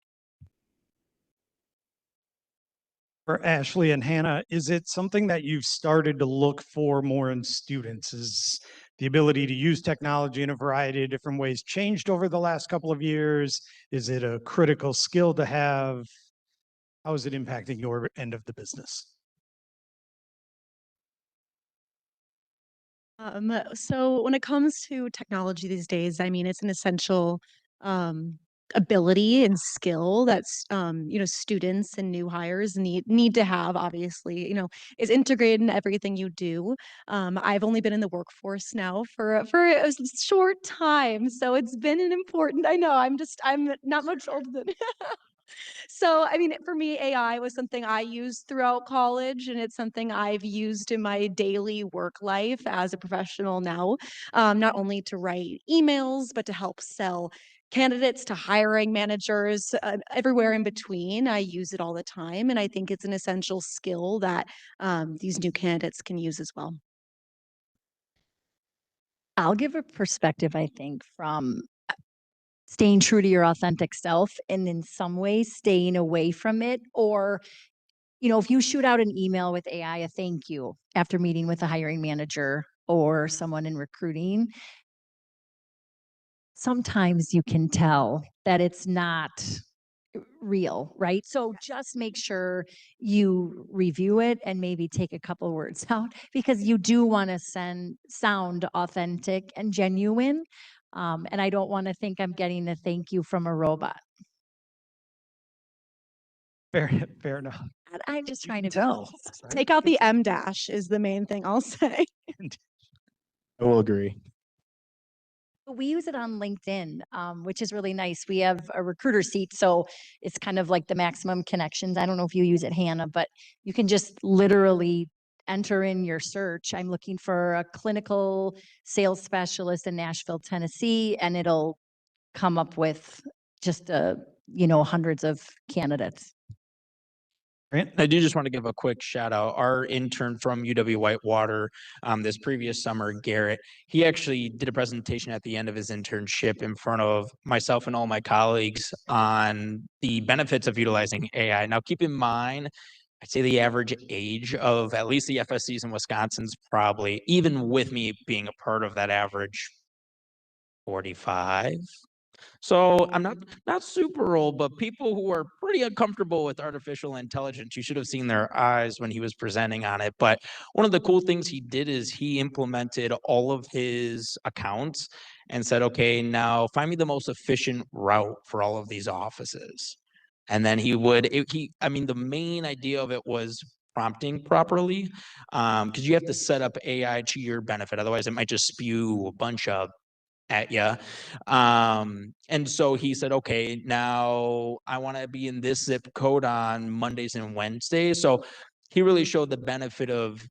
For Ashley and Hannah, is it something that you've started to look for more in students? Is the ability to use technology in a variety of different ways changed over the last couple of years? Is it a critical skill to have? How is it impacting your end of the business? So when it comes to technology these days, I mean, it's an essential ability and skill that's students and new hires need to have. Obviously, is integrated in everything you do. I've only been in the workforce now for a short time, so it's been an important. I know I'm not much older than. So, I mean, for me, AI was something I used throughout college, and it's something I've used in my daily work life as a professional now, not only to write emails, but to help sell candidates to hiring managers, everywhere in between. I use it all the time, and I think it's an essential skill that these new candidates can use as well. I'll give a perspective, I think, from staying true to your authentic self and in some ways staying away from it. Or, if you shoot out an email with AI, a thank you after meeting with a hiring manager or someone in recruiting, sometimes you can tell that it's not real, right? So just make sure you review it and maybe take a couple words out, because you do want to sound authentic and genuine. And I don't want to think I'm getting a thank you from a robot. Fair enough. And I'm just trying to tell. Take out the M dash is the main thing I'll say. I will agree. We use it on LinkedIn, which is really nice. We have a recruiter seat, so it's kind of like the maximum connections. I don't know if you use it, Hannah, but you can just literally enter in your search. I'm looking for a clinical sales specialist in Nashville, Tennessee, and it'll come up with just hundreds of candidates. Grant? I do just want to give a quick shout out. Our intern from UW Whitewater, this previous summer, Garrett, he actually did a presentation at the end of his internship in front of myself and all my colleagues on the benefits of utilizing AI. Now, keep in mind, I'd say the average age of at least the FSCs in Wisconsin's probably, even with me being a part of that average, 45. So I'm not super old, but people who are pretty uncomfortable with artificial intelligence, you should have seen their eyes when he was presenting on it. But one of the cool things he did is he implemented all of his accounts and said, okay, now find me the most efficient route for all of these offices. And then I mean, the main idea of it was prompting properly, because you have to set up AI to your benefit. Otherwise, it might just spew a bunch of at you. And so he said, okay, now I want to be in this zip code on Mondays and Wednesdays. So he really showed the benefit of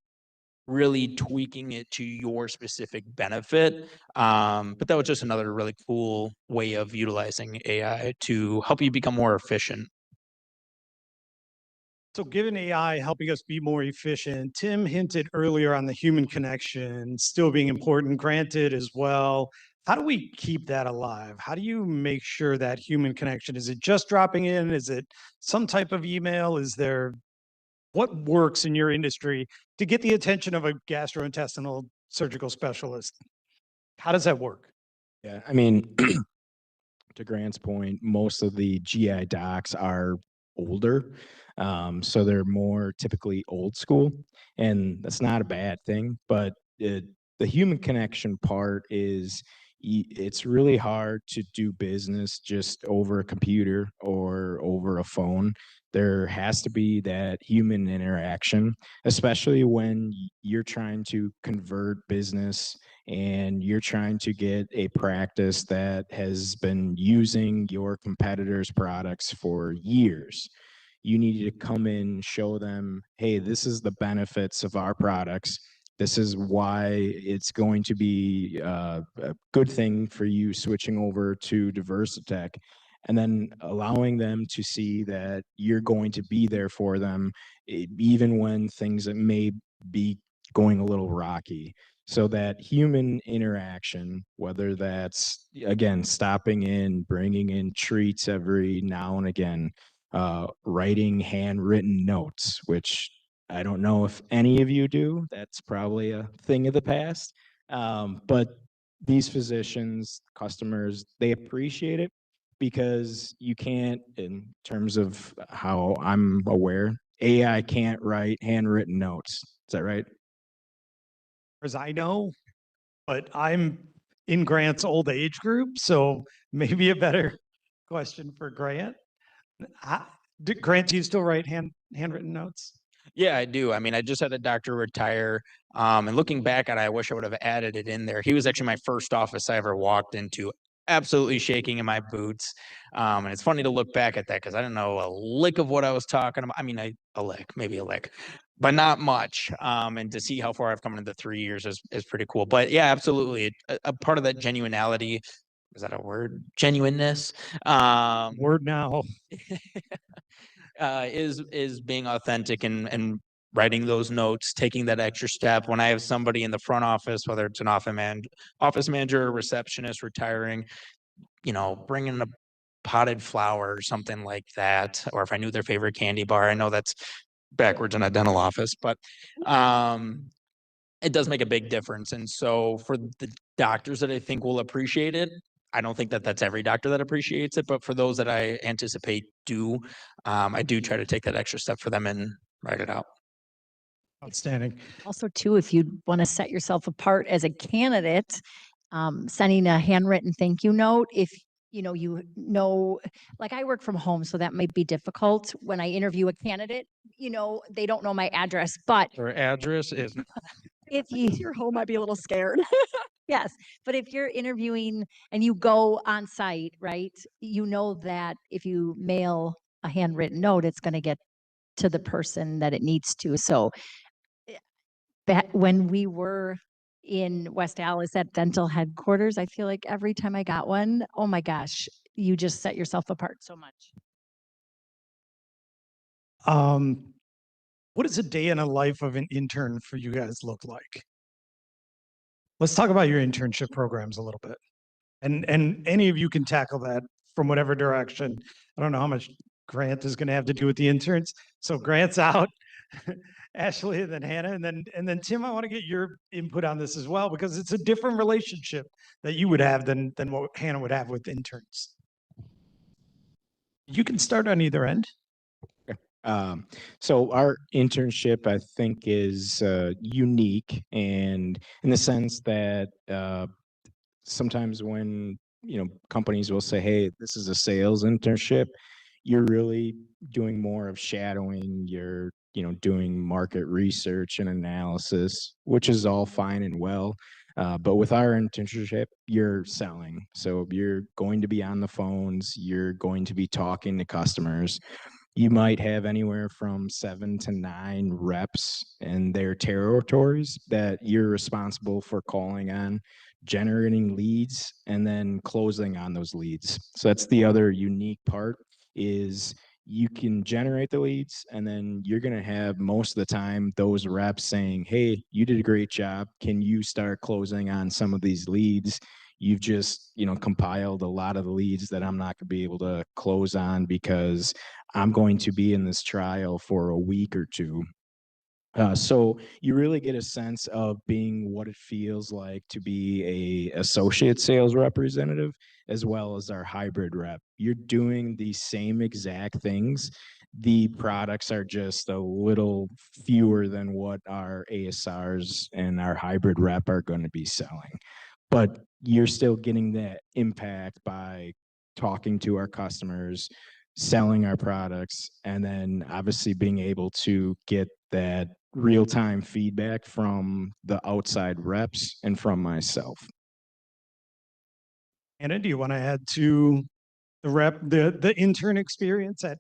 really tweaking it to your specific benefit. But that was just another really cool way of utilizing AI to help you become more efficient. So given AI helping us be more efficient, Tim hinted earlier on the human connection still being important, granted as well. How do we keep that alive? How do you make sure that human connection, is it just dropping in? Is it some type of email? Is there, what works in your industry to get the attention of a gastrointestinal surgical specialist? How does that work? Yeah, I mean, to Grant's point, most of the GI docs are older. So they're more typically old school, and that's not a bad thing. But the human connection part is it's really hard to do business just over a computer or over a phone. There has to be that human interaction, especially when you're trying to convert business and you're trying to get a practice that has been using your competitors' products for years. You need to come in, show them, hey, this is the benefits of our products. This is why it's going to be a good thing for you switching over to Diversitech, and then allowing them to see that you're going to be there for them, even when things that may be going a little rocky. So that human interaction, whether that's, again, stopping in, bringing in treats every now and again, writing handwritten notes, which I don't know if any of you do. That's probably a thing of the past. But these physicians, customers, they appreciate it because you can't, in terms of how I'm aware, AI can't write handwritten notes. Is that right? As I know, but I'm in Grant's old age group, so maybe a better question for Grant. Grant, do you still write handwritten notes? Yeah, I do. I mean, I just had a doctor retire. And looking back at it, I wish I would have added it in there. He was actually my first office I ever walked into, absolutely shaking in my boots. And it's funny to look back at that because I didn't know a lick of what I was talking about. I mean, a lick, maybe a lick, but not much. And to see how far I've come in the 3 years is pretty cool. But yeah, absolutely. A part of that genuinality, is that a word? Genuineness. Word now. Is being authentic and writing those notes, taking that extra step. When I have somebody in the front office, whether it's an office manager, or receptionist retiring, bringing a potted flower or something like that, or if I knew their favorite candy bar, I know that's backwards in a dental office, but it does make a big difference. And so for the doctors that I think will appreciate it, I don't think that that's every doctor that appreciates it, but for those that I anticipate do, I do try to take that extra step for them and write it out. Outstanding. Also, too, if you want to set yourself apart as a candidate, sending a handwritten thank you note, if like I work from home, so that might be difficult when I interview a candidate, they don't know my address, but Their address is if you, Your home might be a little scared. yes, but if you're interviewing and you go on site, right, you know that if you mail a handwritten note, it's going to get to the person that it needs to. So when we were in West Allis at dental headquarters, I feel like every time I got one, oh my gosh, you just set yourself apart so much. What does a day in a life of an intern for you guys look like? Let's talk about your internship programs a little bit. And any of you can tackle that from whatever direction. I don't know how much Grant is going to have to do with the interns. So Grant's out, Ashley, and then Hannah, and then Tim. I want to get your input on this as well because it's a different relationship that you would have than what Hannah would have with interns. You can start on either end. So our internship, I think, is unique, and in the sense that sometimes when companies will say, "Hey, this is a sales internship," you're really doing more of shadowing. You're doing market research and analysis, which is all fine and well. But with our internship, you're selling. So you're going to be on the phones. You're going to be talking to customers. You might have anywhere from 7 to 9 reps in their territories that you're responsible for calling on, generating leads, and then closing on those leads. So that's the other unique part is you can generate the leads, and then you're going to have most of the time those reps saying, "Hey, you did a great job. Can you start closing on some of these leads? You've just compiled a lot of the leads that I'm not going to be able to close on because I'm going to be in this trial for a week or two." So you really get a sense of being what it feels like to be a associate sales representative as well as our hybrid rep. You're doing the same exact things. The products are just a little fewer than what our ASRs and our hybrid rep are going to be selling. But you're still getting that impact by talking to our customers, selling our products, and then obviously being able to get that real-time feedback from the outside reps and from myself. Anna, do you want to add to the intern experience at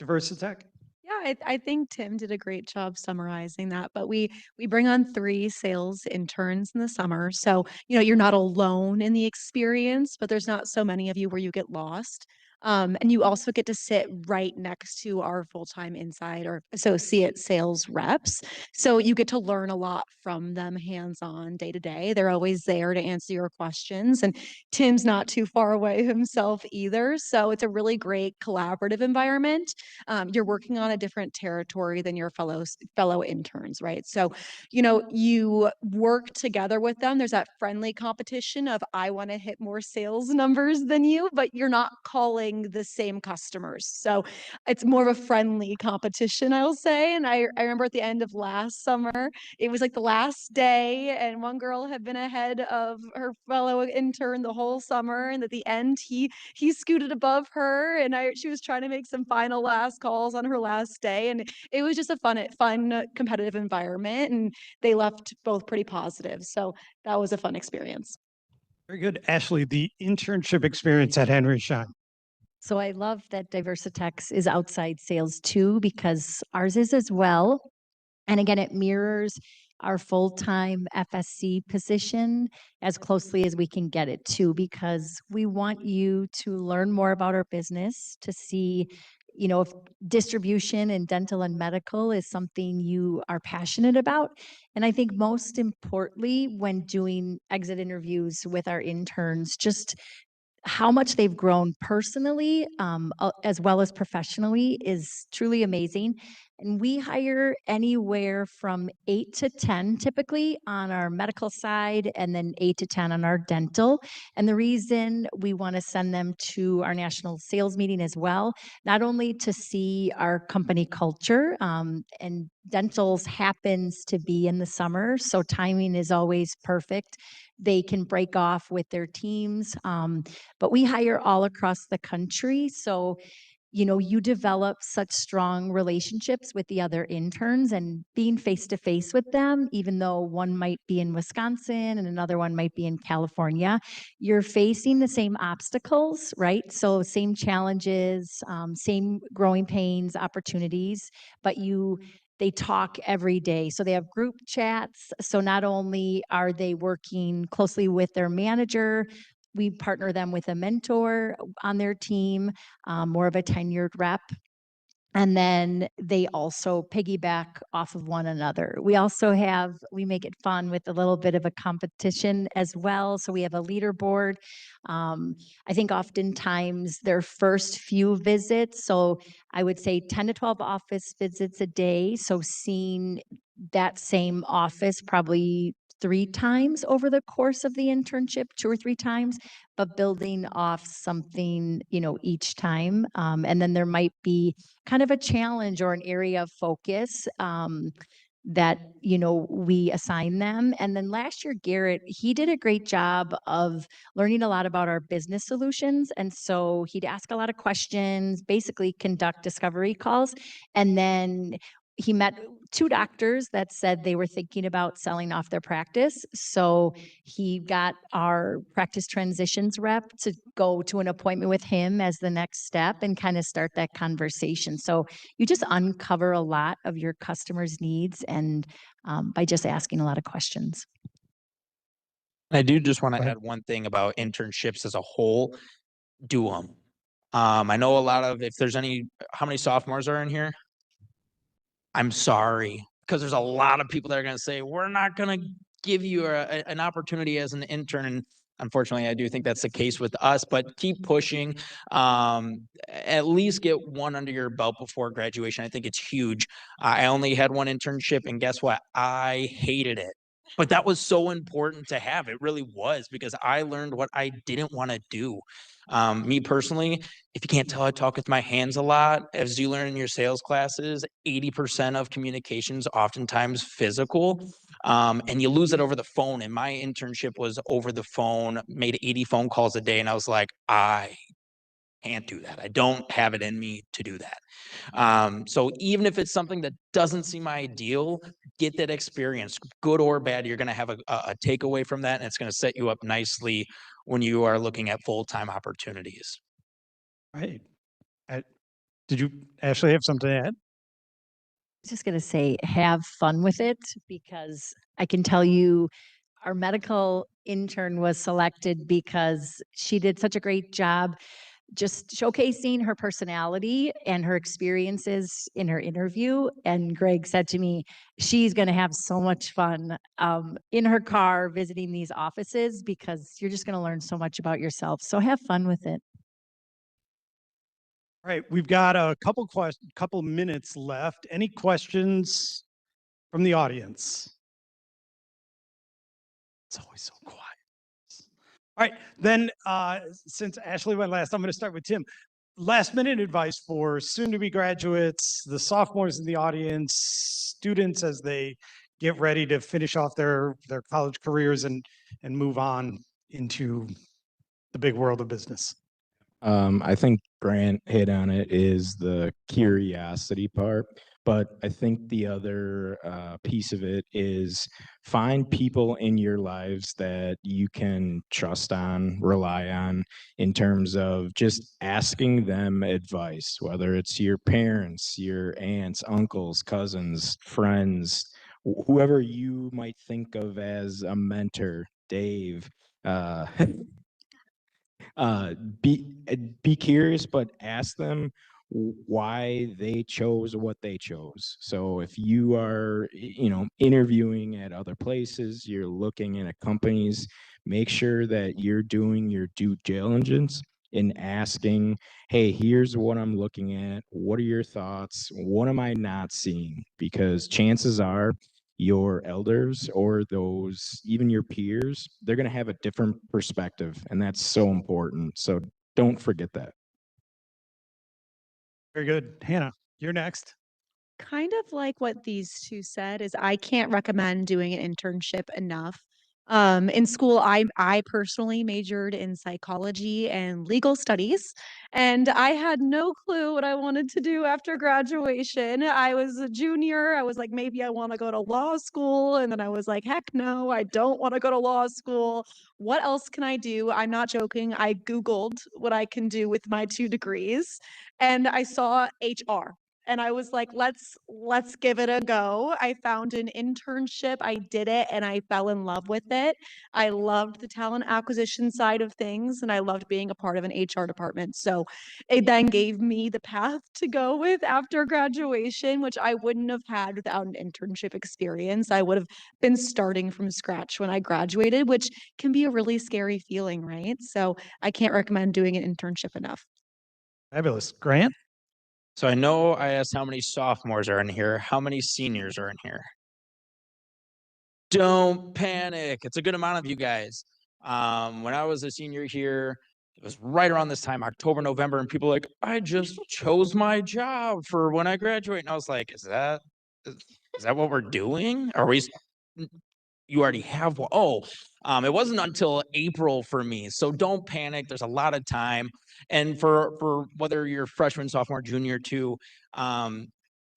Diversitech? Yeah, I think Tim did a great job summarizing that. But we bring on 3 sales interns in the summer, so you're not alone in the experience, but there's not so many of you where you get lost. And you also get to sit right next to our full-time inside or associate sales reps. So you get to learn a lot from them hands-on day to day. They're always there to answer your questions. And Tim's not too far away himself either. So it's a really great collaborative environment. You're working on a different territory than your fellow interns, right? So, you work together with them. There's that friendly competition of I want to hit more sales numbers than you, but you're not calling the same customers. So it's more of a friendly competition, I'll say. And I remember at the end of last summer, it was like the last day, and one girl had been ahead of her fellow intern the whole summer. And at the end, he scooted above her, and she was trying to make some final last calls on her last day. And it was just a fun competitive environment. And they left both pretty positive. So that was a fun experience. Very good. Ashley, the internship experience at Henry Schein. So I love that Diversitex is outside sales too, because ours is as well. And again, it mirrors our full-time FSC position as closely as we can get it to, because we want you to learn more about our business, to see, if distribution in dental and medical is something you are passionate about. And I think most importantly, when doing exit interviews with our interns, just how much they've grown personally, as well as professionally, is truly amazing. And we hire anywhere from 8 to 10 typically on our medical side, and then 8 to 10 on our dental. And the reason we want to send them to our national sales meeting as well, not only to see our company culture, and dentals happens to be in the summer, so timing is always perfect. They can break off with their teams, but we hire all across the country. So, you develop such strong relationships with the other interns, and being face to face with them, even though one might be in Wisconsin and another one might be in California, you're facing the same obstacles, right? So same challenges, same growing pains, opportunities, but they talk every day. So they have group chats. So not only are they working closely with their manager, we partner them with a mentor on their team, more of a tenured rep. And then they also piggyback off of one another. We also we make it fun with a little bit of a competition as well. So we have a leaderboard. I think oftentimes their first few visits, so I would say 10 to 12 office visits a day. So seeing that same office probably 3 times over the course of the internship, 2 or 3 times, but building off something, each time. And then there might be kind of a challenge or an area of focus that we assign them. And then last year, Garrett, he did a great job of learning a lot about our business solutions. And so he'd ask a lot of questions, basically conduct discovery calls. And then he met 2 doctors that said they were thinking about selling off their practice. So he got our practice transitions rep to go to an appointment with him as the next step and kind of start that conversation. So you just uncover a lot of your customers' needs and by just asking a lot of questions. I do just want Go to ahead. add one thing about internships as a whole. Do them. I know a lot of, if there's any, how many sophomores are in here? I'm sorry, because there's a lot of people that are going to say, we're not going to give you an opportunity as an intern. And unfortunately, I do think that's the case with us, but keep pushing. At least get one under your belt before graduation. I think it's huge. I only had one internship, and guess what? I hated it. But that was so important to have. It really was, because I learned what I didn't want to do. Me personally, if you can't tell, I talk with my hands a lot. As you learn in your sales classes, 80% of communications oftentimes physical, and you lose it over the phone. And my internship was over the phone, made 80 phone calls a day, and I was like, I can't do that. I don't have it in me to do that. So even if it's something that doesn't seem ideal, get that experience, good or bad. You're going to have a takeaway from that, and it's going to set you up nicely when you are looking at full-time opportunities. Right. Did you actually have something to add? Just going to say, have fun with it, because I can tell you our medical intern was selected because she did such a great job just showcasing her personality and her experiences in her interview. And Greg said to me, she's going to have so much fun in her car visiting these offices, because you're just going to learn so much about yourself. So have fun with it. All right, we've got a couple minutes left. Any questions from the audience? It's always so quiet. All right, then since Ashley went last, I'm going to start with Tim. Last minute advice for soon-to-be graduates, the sophomores in the audience, students as they get ready to finish off their college careers and move on into the big world of business. I think Grant hit on it, is the curiosity part. But I think the other piece of it is find people in your lives that you can trust on, rely on, in terms of just asking them advice, whether it's your parents, your aunts, uncles, cousins, friends, whoever you might think of as a mentor, Dave. Uh, uh, be curious, but ask them why they chose what they chose. So if you are, interviewing at other places, you're looking at companies, make sure that you're doing your due diligence in asking, hey, here's what I'm looking at. What are your thoughts? What am I not seeing? Because chances are your elders or those, even your peers, they're going to have a different perspective, and that's so important. So don't forget that. Very good. Hannah, you're next. Kind of like what these two said, is I can't recommend doing an internship enough. In school, I personally majored in psychology and legal studies, and I had no clue what I wanted to do after graduation. I was a junior. I was like, maybe I want to go to law school, and then I was like, heck no, I don't want to go to law school. What else can I do? I'm not joking. I Googled what I can do with my 2 degrees, and I saw HR. and I was like, let's give it a go. I found an internship, I did it, and I fell in love with it. I loved the talent acquisition side of things, and I loved being a part of an HR department. So it then gave me the path to go with after graduation, which I wouldn't have had without an internship experience. I would have been starting from scratch when I graduated, which can be a really scary feeling, right? So I can't recommend doing an internship enough. Fabulous. Grant? So I know I asked how many sophomores are in here. How many seniors are in here? Don't panic. It's a good amount of you guys. When I was a senior here, it was right around this time, October, November, and people were like, I just chose my job for when I graduate. And I was like, is that what we're doing? Are we you already have one? Oh, it wasn't until April for me. So don't panic. There's a lot of time. And for whether you're freshman, sophomore, junior too,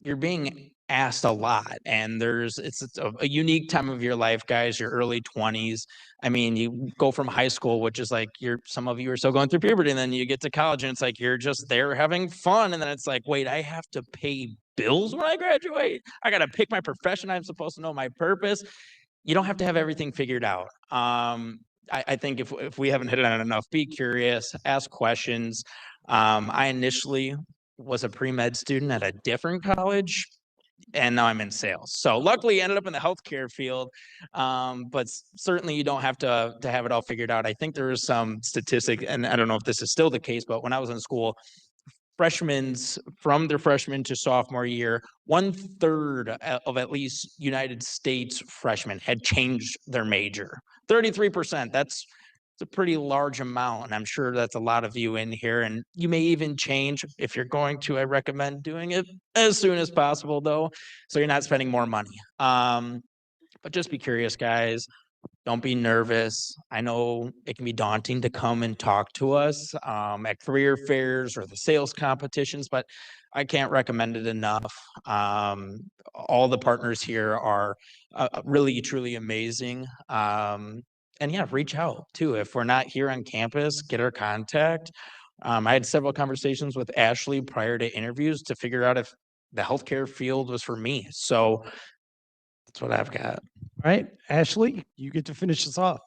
you're being asked a lot. And it's a unique time of your life, guys, your early 20s. I mean, you go from high school, which is like some of you are still going through puberty, and then you get to college and it's like you're just there having fun. And then it's like, wait, I have to pay bills when I graduate. I got to pick my profession. I'm supposed to know my purpose. You don't have to have everything figured out. I think if we haven't hit it on enough, be curious, ask questions. I initially was a pre-med student at a different college, and now I'm in sales. So luckily, I ended up in the healthcare field. But certainly, you don't have to have it all figured out. I think there is some statistic, and I don't know if this is still the case, but when I was in school, freshmen's from their freshman to sophomore year, 1/3 of at least United States freshmen had changed their major. 33%. It's a pretty large amount, and I'm sure that's a lot of you in here. And you may even change if you're going to. I recommend doing it as soon as possible, though, so you're not spending more money. But just be curious, guys. Don't be nervous. I know it can be daunting to come and talk to us at career fairs or the sales competitions, but I can't recommend it enough. All the partners here are really, truly amazing. And yeah, reach out too. If we're not here on campus, get our contact. I had several conversations with Ashley prior to interviews to figure out if the healthcare field was for me. So that's what I've got. All right, Ashley, you get to finish this off.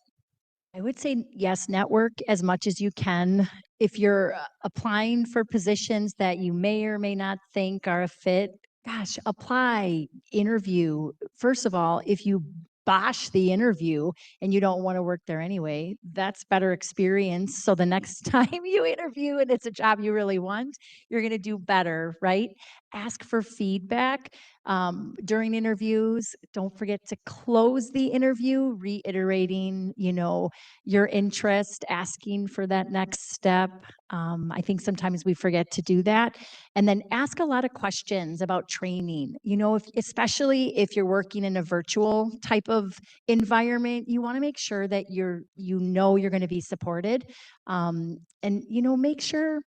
I would say yes, network as much as you can. If you're applying for positions that you may or may not think are a fit, gosh, apply, interview. First of all, if you bosh the interview and you don't want to work there anyway, that's better experience. So the next time you interview and it's a job you really want, you're going to do better, right? Ask for feedback during interviews. Don't forget to close the interview, reiterating, your interest, asking for that next step. I think sometimes we forget to do that. And then ask a lot of questions about training. Especially if you're working in a virtual type of environment, you want to make sure that you're going to be supported. And make sure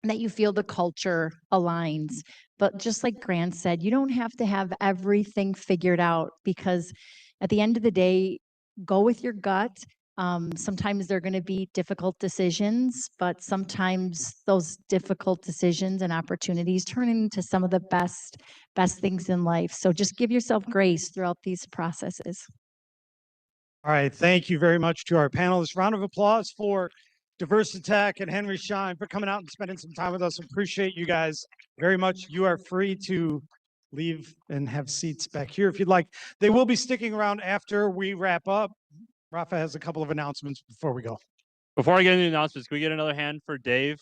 that you feel the culture aligns. But just like Grant said, you don't have to have everything figured out, because at the end of the day, go with your gut. Sometimes they're going to be difficult decisions, but sometimes those difficult decisions and opportunities turn into some of the best things in life. So just give yourself grace throughout these processes. All right, thank you very much to our panelists. Round of applause for Diversitech and Henry Schein for coming out and spending some time with us. Appreciate you guys very much. You are free to leave and have seats back here if you'd like. They will be sticking around after we wrap up. Rafa has a couple of announcements before we go. Before I get into the announcements, can we get another hand for Dave?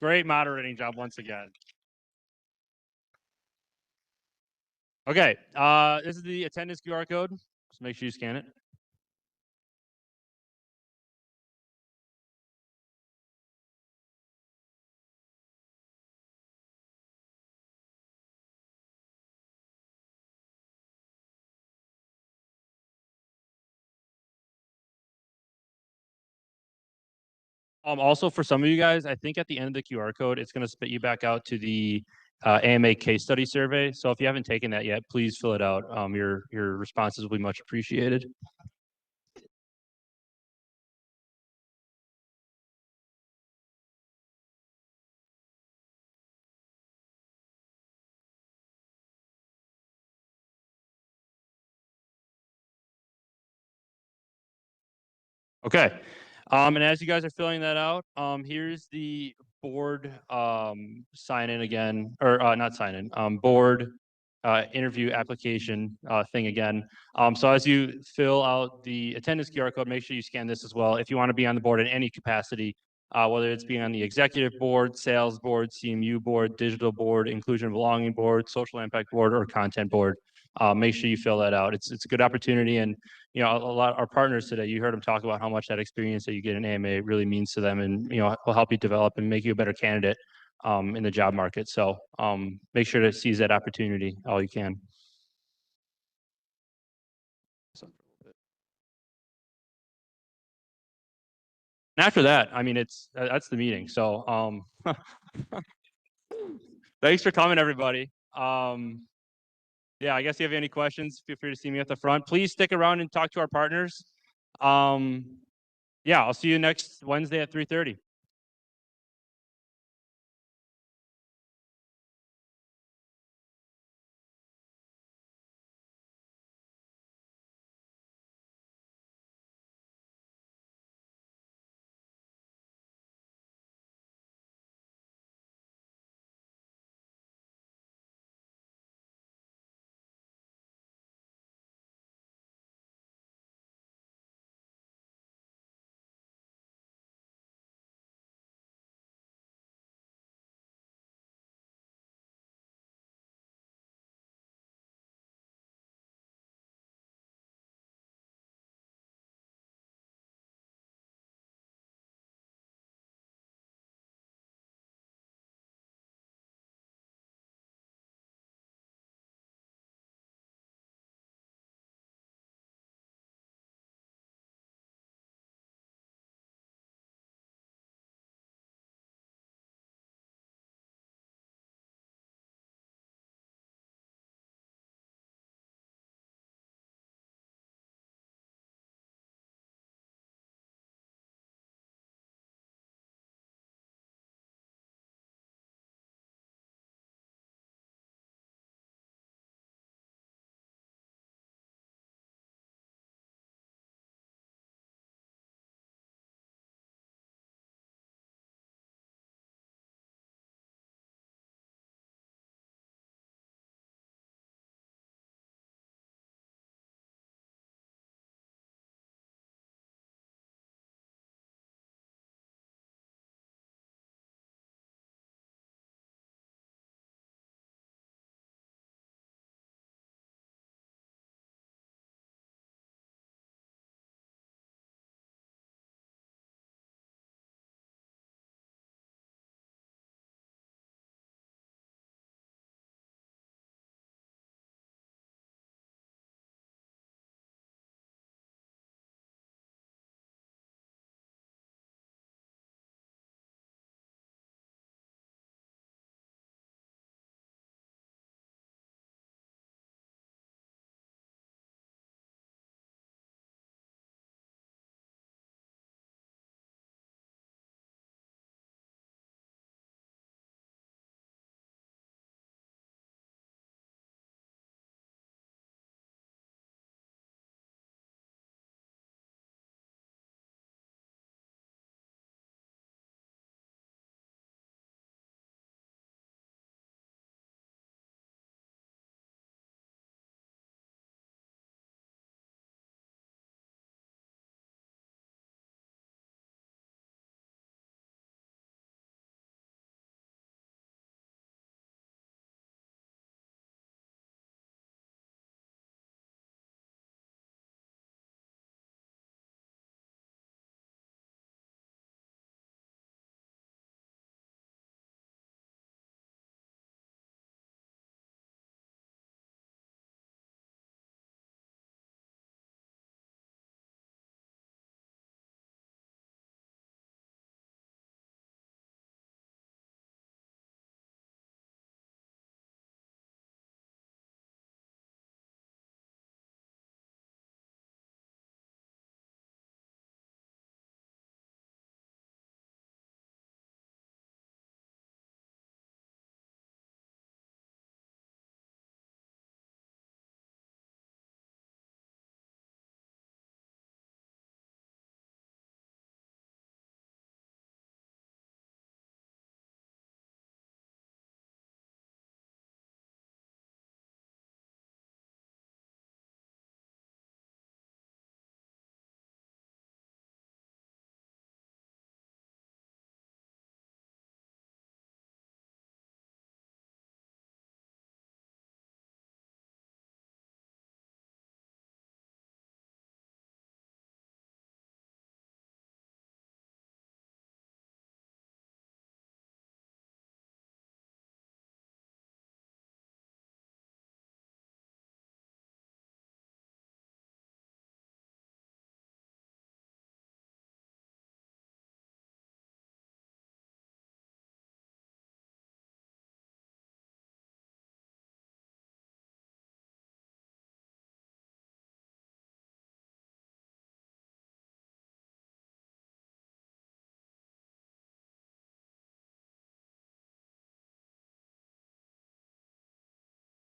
Great moderating job once again. Okay, this is the attendance QR code. So make sure you scan it. Also, for some of you guys, I think at the end of the QR code, it's going to spit you back out to the AMA case study survey. So if you haven't taken that yet, please fill it out. Your responses will be much appreciated. Okay. And as you guys are filling that out, here's the board sign in again, or not sign in, board interview application thing again. So as you fill out the attendance QR code, make sure you scan this as well. If you want to be on the board in any capacity, whether it's being on the executive board, sales board, CMU board, digital board, inclusion and belonging board, social impact board, or content board, make sure you fill that out. It's a good opportunity, and you know, a lot of our partners today, you heard them talk about how much that experience that you get in AMA really means to them, and you know, will help you develop and make you a better candidate in the job market. So make sure to seize that opportunity all you can. And after that, I mean, that's the meeting. So thanks for coming, everybody. Yeah, I guess if you have any questions, feel free to see me at the front. Please stick around and talk to our partners. Yeah, I'll see you next Wednesday at 3:30.